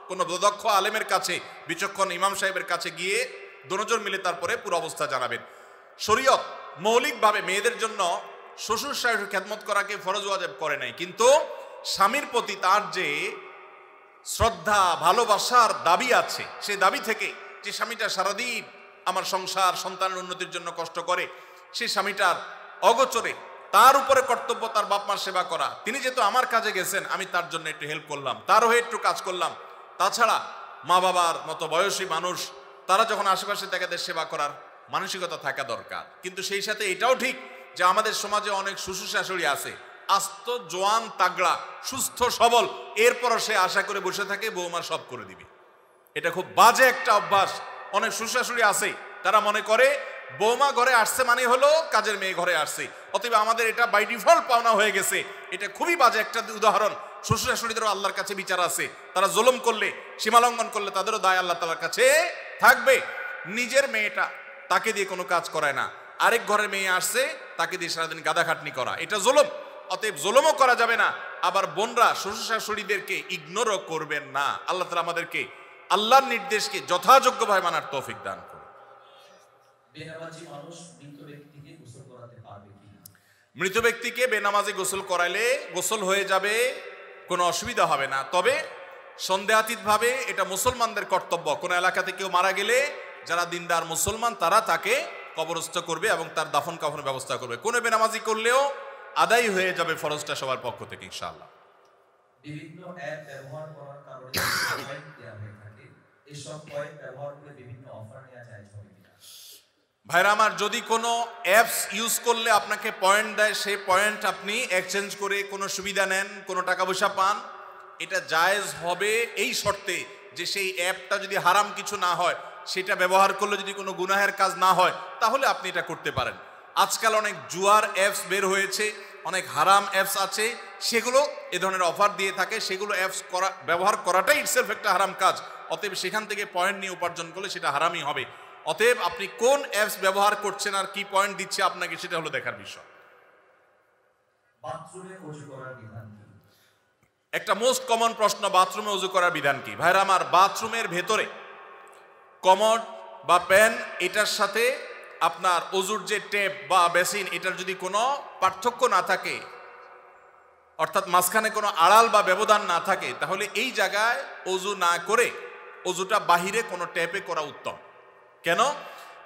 কোনো দক্ষ আলেমের কাছে, বিচক্ষণ ইমাম সাহেবের কাছে গিয়ে দুজন মিলে তারপরে পুরো অবস্থা জানাবেন। শরীয়ত মৌলিকভাবে মেয়েদের জন্য শ্বশুর শাশুড়ির খেদমত করাকে ফরজ ওয়াজিব করে নাই, কিন্তু স্বামীর প্রতি তার যে শ্রদ্ধা ভালোবাসার দাবি আছে, সেই দাবি থেকে যে স্বামীটা সারাদিন আমার সংসার সন্তানের উন্নতির জন্য কষ্ট করে, সেই স্বামীটার অগোচরে তার উপরে কর্তব্য তার বাপ মার সেবা করা। তিনি যেহেতু আমার কাজে গেছেন, আমি তার জন্য একটু হেল্প করলাম, তার হয়ে একটু কাজ করলাম। তাছাড়া মা বাবার মতো বয়সী মানুষ, তারা যখন আশেপাশে তাদের সেবা করার মানসিকতা থাকা দরকার। কিন্তু সেই সাথে এটাও ঠিক যে আমাদের সমাজে অনেক শ্বশুর শাশুড়ি আছে আস্ত জোয়ান তাগড়া সুস্থ সবল, এরপরও সে আশা করে বসে থাকে বৌমা সব করে দিবে। এটা খুব বাজে একটা অভ্যাস। অনেক শ্বশুর শাশুড়ি আছে তারা মনে করে বৌমা ঘরে আসছে মানে হলো কাজের মেয়ে ঘরে আসছে, অতএব আমাদের এটা বাই ডিফল্ট পাওনা হয়ে গেছে। এটা খুবই বাজে একটা উদাহরণ। শ্বশুর শাশুড়িদেরও আল্লাহর কাছে বিচার আছে, তারা জুলুম করলে, সীমালঙ্ঘন করলে তাদেরও দায় আল্লাহ তাআলার কাছে থাকবে। নিজের মেয়েটা তাকে দিয়ে কোনো কাজ করায় না, আরেক ঘরের মেয়ে আসছে তাকে দিয়ে সারাদিন গাদা খাটনি করা, এটা জুলুম। অতএব জুলুমও করা যাবে না, আবার বোনরা শ্বশুর শাশুড়িদেরকে ইগনোরও করবেন না। আল্লাহ তাআলা আমাদেরকে আল্লাহর নির্দেশকে যথাযোগ্যভাবে মানার তৌফিক দান করুন। বেনামাজি মানুষ মৃত ব্যক্তিকে গোসল করাতে পারবে কিনা? মৃত ব্যক্তিকে বেনামাজি গোসল করাইলে গোসল হয়ে যাবে, কোনো অসুবিধা হবে না। তবে সন্দেহাতীতভাবে এটা মুসলমানদের কর্তব্য। কোনো এলাকাতে কেউ মারা গেলে যারা দিনদার মুসলমান তারা তাকে কবরস্থ করবে এবং তার দাফন কাফনের ব্যবস্থা করবে। কোনো বেনামাজি করলেও আদায় হয়ে যাবে ফরজটা সবার পক্ষ থেকে ইনশাআল্লাহ। বিভিন্ন অ্যাপ ব্যবহার করার কারণে পয়েন্ট দেওয়া হয়ে থাকে, এসব পয়েন্ট ব্যবহার করে বিভিন্ন অফার নেওয়া যায় হবে কিনা? ভাইরা আমার, যদি কোনো অ্যাপস ইউজ করলে আপনাকে পয়েন্ট দেয়, সেই পয়েন্ট আপনি এক্সচেঞ্জ করে কোনো সুবিধা নেন, কোনো টাকা পয়সা পান, এটা জায়েজ হবে এই শর্তে যে সেই অ্যাপটা যদি হারাম কিছু না হয়, সেটা ব্যবহার করলে যদি কোনো গুনাহের কাজ না হয়, তাহলে আপনি এটা করতে পারেন। আজকাল অনেক জুয়ার অ্যাপস বের হয়েছে, অনেক হারাম অ্যাপস আছে, সেগুলো এ ধরনের অফার দিয়ে থাকে। সেগুলো অ্যাপস ব্যবহার করাটাই ইটসেলফ একটা হারাম কাজ। অতএব সেখান থেকে পয়েন্ট নিয়ে উপার্জন করলে সেটা হারামই হবে। অতএব আপনি কোন অ্যাপস ব্যবহার করছেন আর কি পয়েন্ট দিচ্ছে আপনাকে, সেটা হলো দেখার বিষয়। বাথরুমে ওযু করার বিধান কি? একটা মোস্ট কমন প্রশ্ন, বাথরুমে ওযু করার বিধান কি? ভাইরা আমার, বাথরুমের ভেতরে কমোড বা প্যান, এটার সাথে আপনার অজুর যে টেপ বা বেসিন এটার যদি কোনো পার্থক্য না থাকে, অর্থাৎ মাঝখানে কোনো আড়াল বা ব্যবধান না থাকে, তাহলে এই জায়গায় অজু না করে অজুটা বাহিরে কোনো টেপে করা উত্তম। কেন?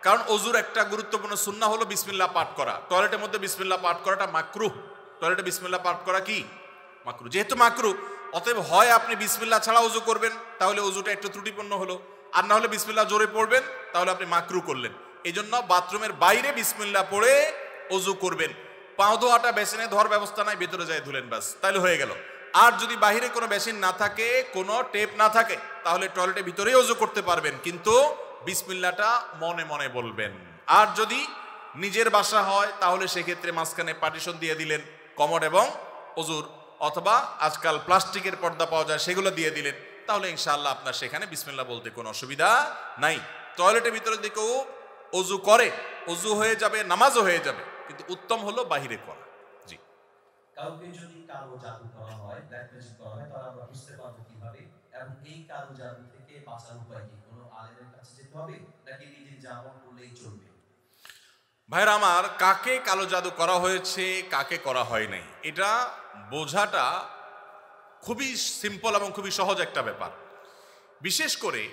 কারণ অজুর একটা গুরুত্বপূর্ণ সুন্নাহ হলো বিসমিল্লাহ পাঠ করা। টয়লেটের মধ্যে বিসমিল্লাহ পাঠ করাটা মাকরুহ। টয়লেটে বিসমিল্লাহ পাঠ করা কি মাকরুহ। যেহেতু মাকরুহ, অতএব হয় আপনি বিসমিল্লাহ ছাড়া অজু করবেন, তাহলে অজুটা একটু ত্রুটিপূর্ণ হলো, আর না হলে বিসমিল্লাহ জোরে পড়বেন, তাহলে আপনি মাকরুহ করলেন। এই জন্য বাথরুমের বাইরে বিসমিল্লাহ পড়ে অজু করবেন। পাও ধোয়াটা বেসিনে ধোয়ার ব্যবস্থা নাই, ভেতরে যায় ধুলেন, ব্যাস, তাহলে হয়ে গেল। আর যদি বাহিরে কোনো বেসিন না থাকে, কোনো টেপ না থাকে, তাহলে টয়লেটের ভিতরেই অজু করতে পারবেন, কিন্তু বিসমিল্লাহটা মনে মনে বলবেন। আর যদি নিজের বাসা হয় তাহলে সেক্ষেত্রে মাঝখানে পার্টিশন দিয়ে দিলেন কমোড এবং অজুর, অথবা আজকাল প্লাস্টিকের পর্দা পাওয়া যায় সেগুলো দিয়ে দিলেন, তাহলে ইনশাআল্লাহ আপনার সেখানে বিসমিল্লাহ বলতে কোনো অসুবিধা নাই। টয়লেটের ভিতরে যদি কেউ অজু করে, অজু হয়ে যাবে, নামাজও হয়ে যাবে, কিন্তু উত্তম হলো বাহিরে করা। জি। কাউকে যদি কালো জাদু করা হয়, ব্ল্যাক ম্যাজিক করা হয়, তাহলে আমরা বুঝতে পারবো কিভাবে? এবং এই কালো জাদু থেকে বাঁচার উপায় কি? কোনো আলেমের কাছে যেতে হবে নাকি নিজে যেমন করলেই চলবে? ভাইরা আমার, কাকে কালো জাদু করা হয়েছে, কাকে করা হয় নাই, এটা বোঝাটা খুবই সিম্পল এবং খুবই সহজ একটা ব্যাপার। বিশেষ করে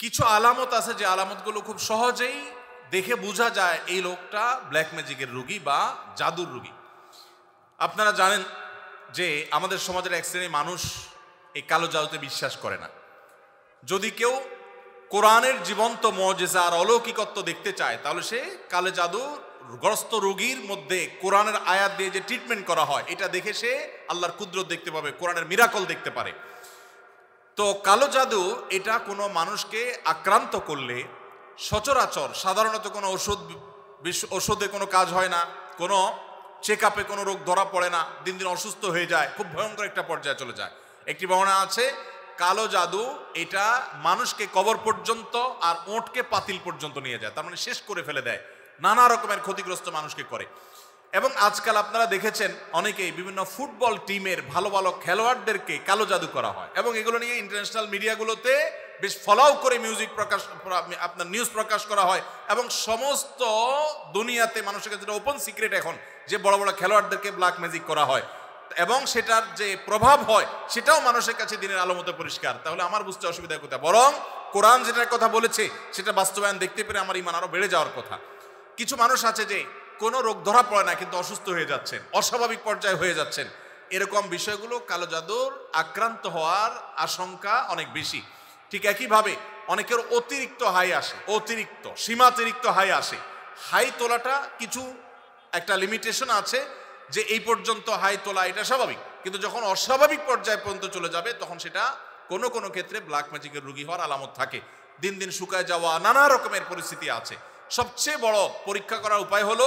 কিছু আলামত আছে যে আলামতগুলো খুব সহজেই দেখে বোঝা যায় এই লোকটা ব্ল্যাক ম্যাজিকের রোগী বা জাদুর রোগী। আপনারা জানেন যে আমাদের সমাজের এক শ্রেণীর মানুষ এই কালো জাদুতে বিশ্বাস করে না। যদি কেউ কোরআনের জীবন্ত মুজিজা আর অলৌকিকত্ব দেখতে চায়, তাহলে সে কালো জাদু গ্রস্ত রোগীর মধ্যে কোরআনের আয়াত দিয়ে যে ট্রিটমেন্ট করা হয়, এটা দেখে সে আল্লাহর কুদরত দেখতে পাবে, কোরআনের মিরাকল দেখতে পারে। তো কালো জাদু এটা কোনো মানুষকে আক্রান্ত করলে সচরাচর সাধারণত কোনো ওষুধে কোনো কাজ হয় না, কোনো চেক আপে কোনো রোগ ধরা পড়ে না, দিন দিন অসুস্থ হয়ে যায়, খুব ভয়ঙ্কর একটা পর্যায়ে চলে যায়। একটি বর্ণনা আছে কালো জাদু এটা মানুষকে কবর পর্যন্ত আর ওঁটকে পাতিল পর্যন্ত নিয়ে যায়, তার মানে শেষ করে ফেলে দেয়, নানা রকমের ক্ষতিগ্রস্ত মানুষকে করে। এবং আজকাল আপনারা দেখেছেন অনেকেই বিভিন্ন ফুটবল টিমের ভালো ভালো খেলোয়াড়দেরকে কালো জাদু করা হয়, এবং এগুলো নিয়ে ইন্টারন্যাশনাল মিডিয়াগুলোতে বেশ ফলাও করে আপনার নিউজ প্রকাশ করা হয়, এবং সমস্ত দুনিয়াতে মানুষের কাছে যেটা ওপেন সিক্রেট এখন, যে বড় বড় খেলোয়াড়দেরকে ব্ল্যাক ম্যাজিক করা হয়, এবং সেটার যে প্রভাব হয় সেটাও মানুষের কাছে দিনের আলো মতো পরিষ্কার। তাহলে আমার বুঝতে অসুবিধা কোথায়? বরং কোরআন যেটার কথা বলেছে সেটা বাস্তবায়ন দেখতে পেরে আমার ঈমান আরো বেড়ে যাওয়ার কথা। কিছু মানুষ আছে যে কোনো রোগ ধরা পড়ে না কিন্তু অসুস্থ হয়ে যাচ্ছেন, অস্বাভাবিক পর্যায়ে হয়ে যাচ্ছেন, এরকম বিষয়গুলো কালো জাদুর আক্রান্ত হওয়ার আশঙ্কা অনেক বেশি। ঠিক একইভাবে অনেকের অতিরিক্ত হাই আসে, অতিরিক্ত সীমাতিরিক্ত হাই আসে। হাই তোলাটা কিছু একটা লিমিটেশন আছে, যে এই পর্যন্ত হাই তোলা এটা স্বাভাবিক, কিন্তু যখন অস্বাভাবিক পর্যায়ে পর্যন্ত চলে যাবে তখন সেটা কোনো কোনো ক্ষেত্রে ব্ল্যাক ম্যাজিকের রোগী হওয়ার আলামত থাকে। দিন দিন শুকায় যাওয়া, নানা রকমের পরিস্থিতি আছে। সবচেয়ে বড় পরীক্ষা করার উপায় হলো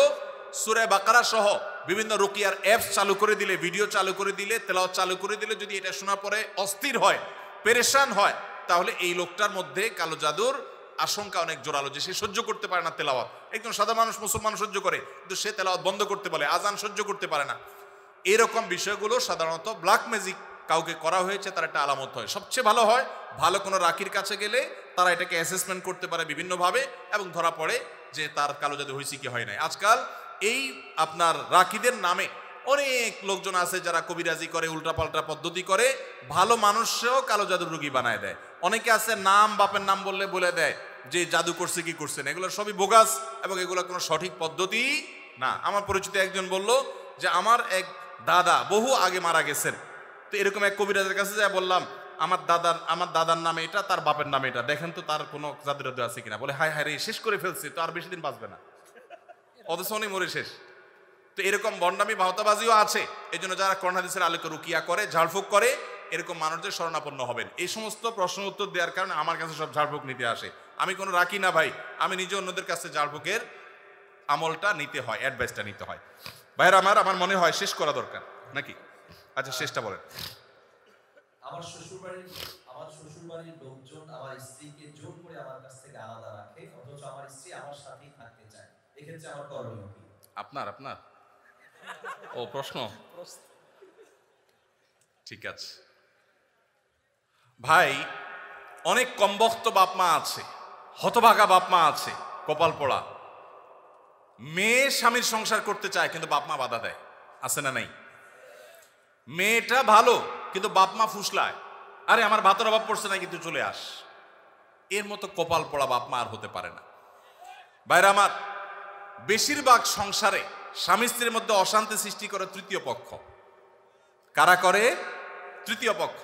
সূরা বাকারা সহ বিভিন্ন রুকিয়ার অ্যাপস চালু করে দিলে, ভিডিও চালু করে দিলে, তেলাওয়াত চালু করে দিলে, যদি এটা শোনার পরে অস্থির হয়, পেরেশান হয়, তাহলে এই লোকটার মধ্যে কালো জাদুর আশঙ্কা অনেক জোরালো, যে সে সহ্য করতে পারে না তেলাওয়াত। একদম সাদা মানুষ, মুসলমান সহ্য করে, কিন্তু সে তেলাওয়াত বন্ধ করতে পারে, আজান সহ্য করতে পারে না। এরকম বিষয়গুলো সাধারণত ব্ল্যাক ম্যাজিক কাউকে করা হয়েছে তার একটা আলামত হয়। সবচেয়ে ভালো হয় ভালো কোনো রাকির কাছে গেলে তারা এটাকে অ্যাসেসমেন্ট করতে পারে বিভিন্নভাবে, এবং ধরা পড়ে যে তার কালো জাদু হয়েছে কি হয় নাই। আজকাল এই আপনার রাকিদের নামে অনেক লোকজন আছে যারা কবিরাজি করে, উল্টাপাল্টা পদ্ধতি করে, ভালো মানুষও কালো জাদুর রোগী বানায় দেয়। অনেকে আছে নাম, বাপের নাম বললে বলে দেয় যে জাদু করছে কি করছে না, এগুলো সবই বোগাস এবং এগুলো কোনো সঠিক পদ্ধতি না। আমার পরিচিত একজন বলল যে আমার এক দাদা বহু আগে মারা গেছেন, তো এরকম এক কবিরাজের কাছে যায় বললাম আমার দাদার নামে এটা, তার বাপের নামে এটা, দেখেন তো তার কোনো জাদু টাদু আছে কিনা। বলে হায় হায় রে, শেষ করে ফেলছে, তো আর বেশি দিন বাঁচবে না, অথচ উনি মরে শেষ। তো এরকম বন্ডামি ভাওতাবাজিও আছে। এই জন্য যারা কোরআন হাদিসের আলোকে রুকিয়া করে, ঝাড়ফুঁক করে, এরকম মানুষদের শরণাপন্ন হবেন। এই সমস্ত প্রশ্ন উত্তর দেওয়ার কারণে আমার কাছে সব ঝাড়ফুঁক নিতে আসে। আমি কোনো রাখি না ভাই, আমি নিজে অন্যদের কাছে ঝাড়ফুঁকের আমলটা নিতে হয়, অ্যাডভাইসটা নিতে হয়। ভাইরা আমার মনে হয় শেষ করা দরকার নাকি? আচ্ছা, শেষটা বলেন। আমার শ্বশুরবাড়ির লোকজন আমার স্ত্রীকে জোর করে আমার কাছ থেকে আলাদা রাখে, অথচ আমার স্ত্রী আমার সাথেই থাকতে চায়, এক্ষেত্রে আমার করণীয় কি? আপনার ও প্রশ্ন, ঠিক আছে ভাই। অনেক কমবখ্ত বাপ মা আছে, হতভাগা বাপ মা আছে, কপাল পোড়া, মেয়ে স্বামীর সংসার করতে চায় কিন্তু বাপ মা বাধা দেয়, আছে না নাই? মেয়েটা ভালো কিন্তু বাপ মা ফুসলায়, আরে আমার ভাতের অভাব পড়ছে না কিন্তু চলে আস। এর মতো কপাল পড়া বাপ মা আর হতে পারে না। বাইরে আমার, বেশিরভাগ সংসারে স্বামী স্ত্রীর মধ্যে অশান্তি সৃষ্টি করে তৃতীয় পক্ষ। কারা করে? তৃতীয় পক্ষ।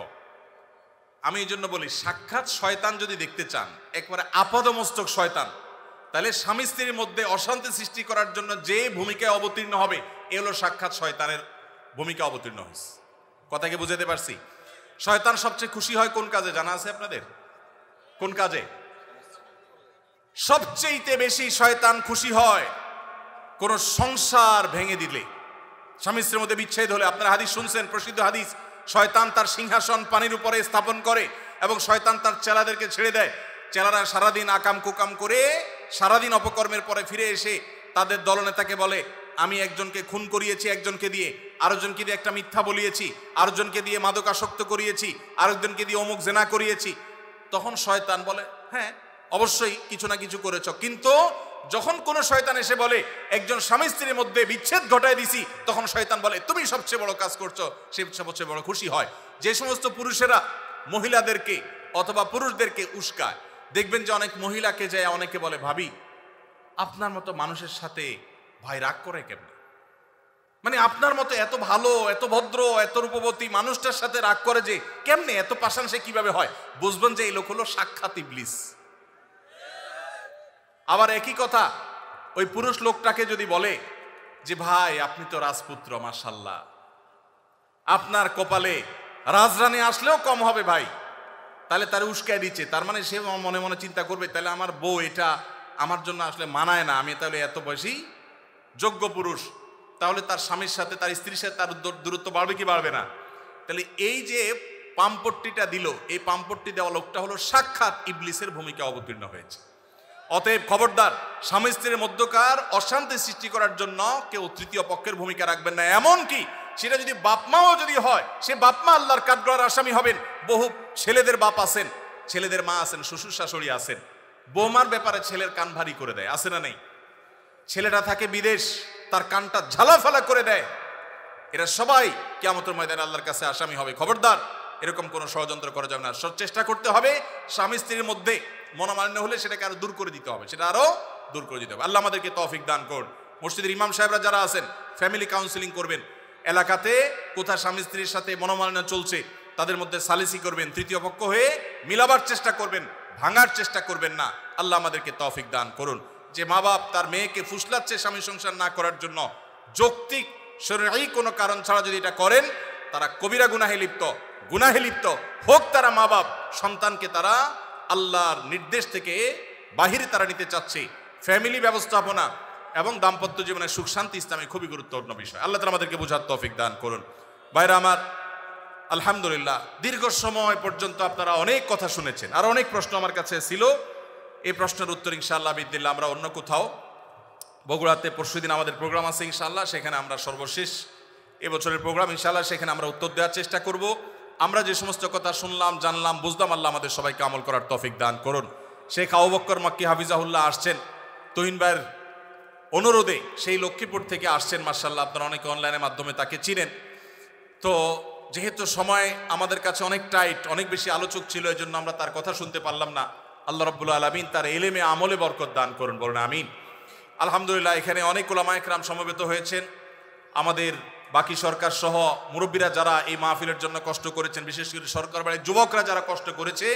আমি এই জন্য বলি, সাক্ষাৎ শয়তান যদি দেখতে চান, একবারে আপাদমস্তক শয়তান, তাহলে স্বামী স্ত্রীর মধ্যে অশান্তি সৃষ্টি করার জন্য যে ভূমিকায় অবতীর্ণ হবে, এ হলো সাক্ষাৎ শয়তানের ভূমিকা অবতীর্ণ হয়েছে। কথাকে বুঝাতে পারছি? শয়তান সবচেয়ে খুশি হয় কোন কাজে জানা আছে আপনাদের? কোন কাজে সবচেয়ে বেশি শয়তান খুশি হয়? কোন সংসার ভেঙে দিলে, স্বামী স্ত্রীর মধ্যে বিচ্ছেদ হলে। আপনারা হাদিস শুনছেন, প্রসিদ্ধ হাদিস, শয়তান তার সিংহাসন পানির উপরে স্থাপন করে এবং শয়তান তার চেলাদেরকে ছেড়ে দেয়। চেলারা সারাদিন আকাম কুকাম করে সারাদিন অপকর্মের পরে ফিরে এসে তাদের দলনেতাকে বলে, আমি একজনকে খুন করিয়েছি, একজনকে দিয়ে, আরেকজনকে দিয়ে একটা মিথ্যা বলিয়েছি, আরেকজনকে দিয়ে মাদকাসক্ত করিয়েছি, আরেকজনকে দিয়ে অমুক জেনা করিয়েছি। তখন শয়তান বলে, হ্যাঁ অবশ্যই কিছু না কিছু করেছ। কিন্তু যখন কোন শয়তান এসে বলে একজন স্বামী স্ত্রীর মধ্যে বিচ্ছেদ ঘটায় দিছি, তখন শয়তান বলে তুমি সবচেয়ে বড় কাজ করছো। সে সবচেয়ে বড় খুশি হয়। যে সমস্ত পুরুষেরা মহিলাদেরকে অথবা পুরুষদেরকে উস্কায়, দেখবেন যে অনেক মহিলাকে যায় অনেকে বলে, ভাবি আপনার মতো মানুষের সাথে ভাই রাগ করে কেমন? মানে আপনার মতো এত ভালো, এত ভদ্র, এত রূপবতী মানুষটার সাথে রাগ করে যে কেমনে? এত পাষাণ সে কিভাবে হয়? বুঝবেন যে এই লোক হলো সাক্ষাৎ ইবলিস। আবার একই কথা ওই পুরুষ লোকটাকে যদি বলে যে ভাই আপনি তো রাজপুত্র, মাশাআল্লাহ, আপনার কপালে রাজরানী আসলেও কম হবে ভাই, তাহলে তার উস্কায় দিচ্ছে। তার মানে সে মনে মনে চিন্তা করবে, তাহলে আমার বউ এটা আমার জন্য আসলে মানায় না, আমি তাহলে এত বয়সী যোগ্য পুরুষ, তাহলে তার স্বামীর সাথে, তার স্ত্রীর সাথে তার দূরত্ব বাড়বে কি বাড়বে না? তাহলে এই যে পামপট্টিটা দিল, এই পামপট্টি দেওয়া লোকটা হলো সাক্ষাৎ ইবলিসের ভূমিকা অবতীর্ণ হয়েছে। অতএব খবরদার, স্বামী স্ত্রীর মধ্যকার অশান্তি সৃষ্টি করার জন্য কেউ তৃতীয় পক্ষের ভূমিকা রাখবেন না। এমন কি সেটা যদি বাপমাও যদি হয়, সে বাপমা আল্লাহর কাঠগড়ার আসামি হবেন। বহু ছেলেদের বাপ আছেন, ছেলেদের মা আছেন, শ্বশুর শাশুড়ি আছেন, বৌমার ব্যাপারে ছেলের কান ভারী করে দেয়, আছে না নেই? ছেলেটা থাকে বিদেশ, তার কানটা ঝালাফালা করে দেয়। এরা সবাই কিয়ামতের ময়দানে আল্লাহর কাছে আসামি হবে। খবরদার, এরকম কোনো ষড়যন্ত্র করা যাবে না। চেষ্টা করতে হবে স্বামী স্ত্রীর মধ্যে মনোমালিন্য হলে সেটাকে আরো দূর করে দিতে হবে, সেটা আরো দূর করে দিতে হবে। আল্লাহ আমাদেরকে তৌফিক দান করুন। মসজিদের ইমাম সাহেবরা যারা আছেন, ফ্যামিলি কাউন্সিলিং করবেন। এলাকাতে কোথা স্বামী স্ত্রীর সাথে মনোমালিন্য চলছে, তাদের মধ্যে সালিসি করবেন, তৃতীয় পক্ষ হয়ে মিলাবার চেষ্টা করবেন, ভাঙার চেষ্টা করবেন না। আল্লাহ আমাদেরকে তৌফিক দান করুন। যে মা বাপ তার মেয়েকে ফুসলাচ্ছে স্বামী সংসার না করার জন্য, যৌক্তিক শরীয়ী কোনো কারণ ছাড়া যদি এটা করেন, তারা কবিরা গুনাহে লিপ্ত হোক। তারা মা বাপ সন্তানকে তারা আল্লাহর নির্দেশ থেকে বাহিরে তারা নিতে চাচ্ছে। ফ্যামিলি ব্যবস্থাপনা এবং দাম্পত্য জীবনের সুখ শান্তি ইসলামে খুবই গুরুত্বপূর্ণ বিষয়। আল্লাহ তাআলা আমাদেরকে বোঝার তৌফিক দান করুন। ভাইরা আমার, আলহামদুলিল্লাহ দীর্ঘ সময় পর্যন্ত আপনারা অনেক কথা শুনেছেন। আর অনেক প্রশ্ন আমার কাছে ছিল, এই প্রশ্নের উত্তর ইনশাআল্লাহ বিদিল্লাহ আমরা অন্য কোথাও, বগুড়াতে পরশুদিন আমাদের প্রোগ্রাম আছে ইনশাআল্লাহ, সেখানে আমরা সর্বশেষ এবছরের প্রোগ্রাম ইনশাআল্লাহ, সেখানে আমরা উত্তর দেওয়ার চেষ্টা করব। আমরা যে সমস্ত কথা শুনলাম, জানলাম, বুঝলাম, আল্লাহ আমাদের সবাইকে আমল করার তৌফিক দান করুন। শেখ আবু বকর মাক্কি হাফিজাহুল্লাহ আসছেন তুহিন ভাইয়ের অনুরোধে, সেই লক্ষ্মীপুর থেকে আসছেন। মাশাআল্লাহ, আপনারা অনেকে অনলাইনের মাধ্যমে তাকে চিনেন। তো যেহেতু সময় আমাদের কাছে অনেক টাইট, অনেক বেশি আলোচক ছিল, এই জন্য আমরা তার কথা শুনতে পারলাম না। আল্লাহ রাব্বুল আলামিন তার ইলমে আমলে বরকত দান করুন, বলুন আমিন। আলহামদুলিল্লাহ, এখানে অনেক উলামায়ে কেরাম সমবেত হয়েছেন। আমাদের বাকি সরকার সহ মুরব্বীরা যারা এই মাহফিলের জন্য কষ্ট করেছেন, বিশেষ করে সরকার বাড়ির যুবকরা যারা কষ্ট করেছে,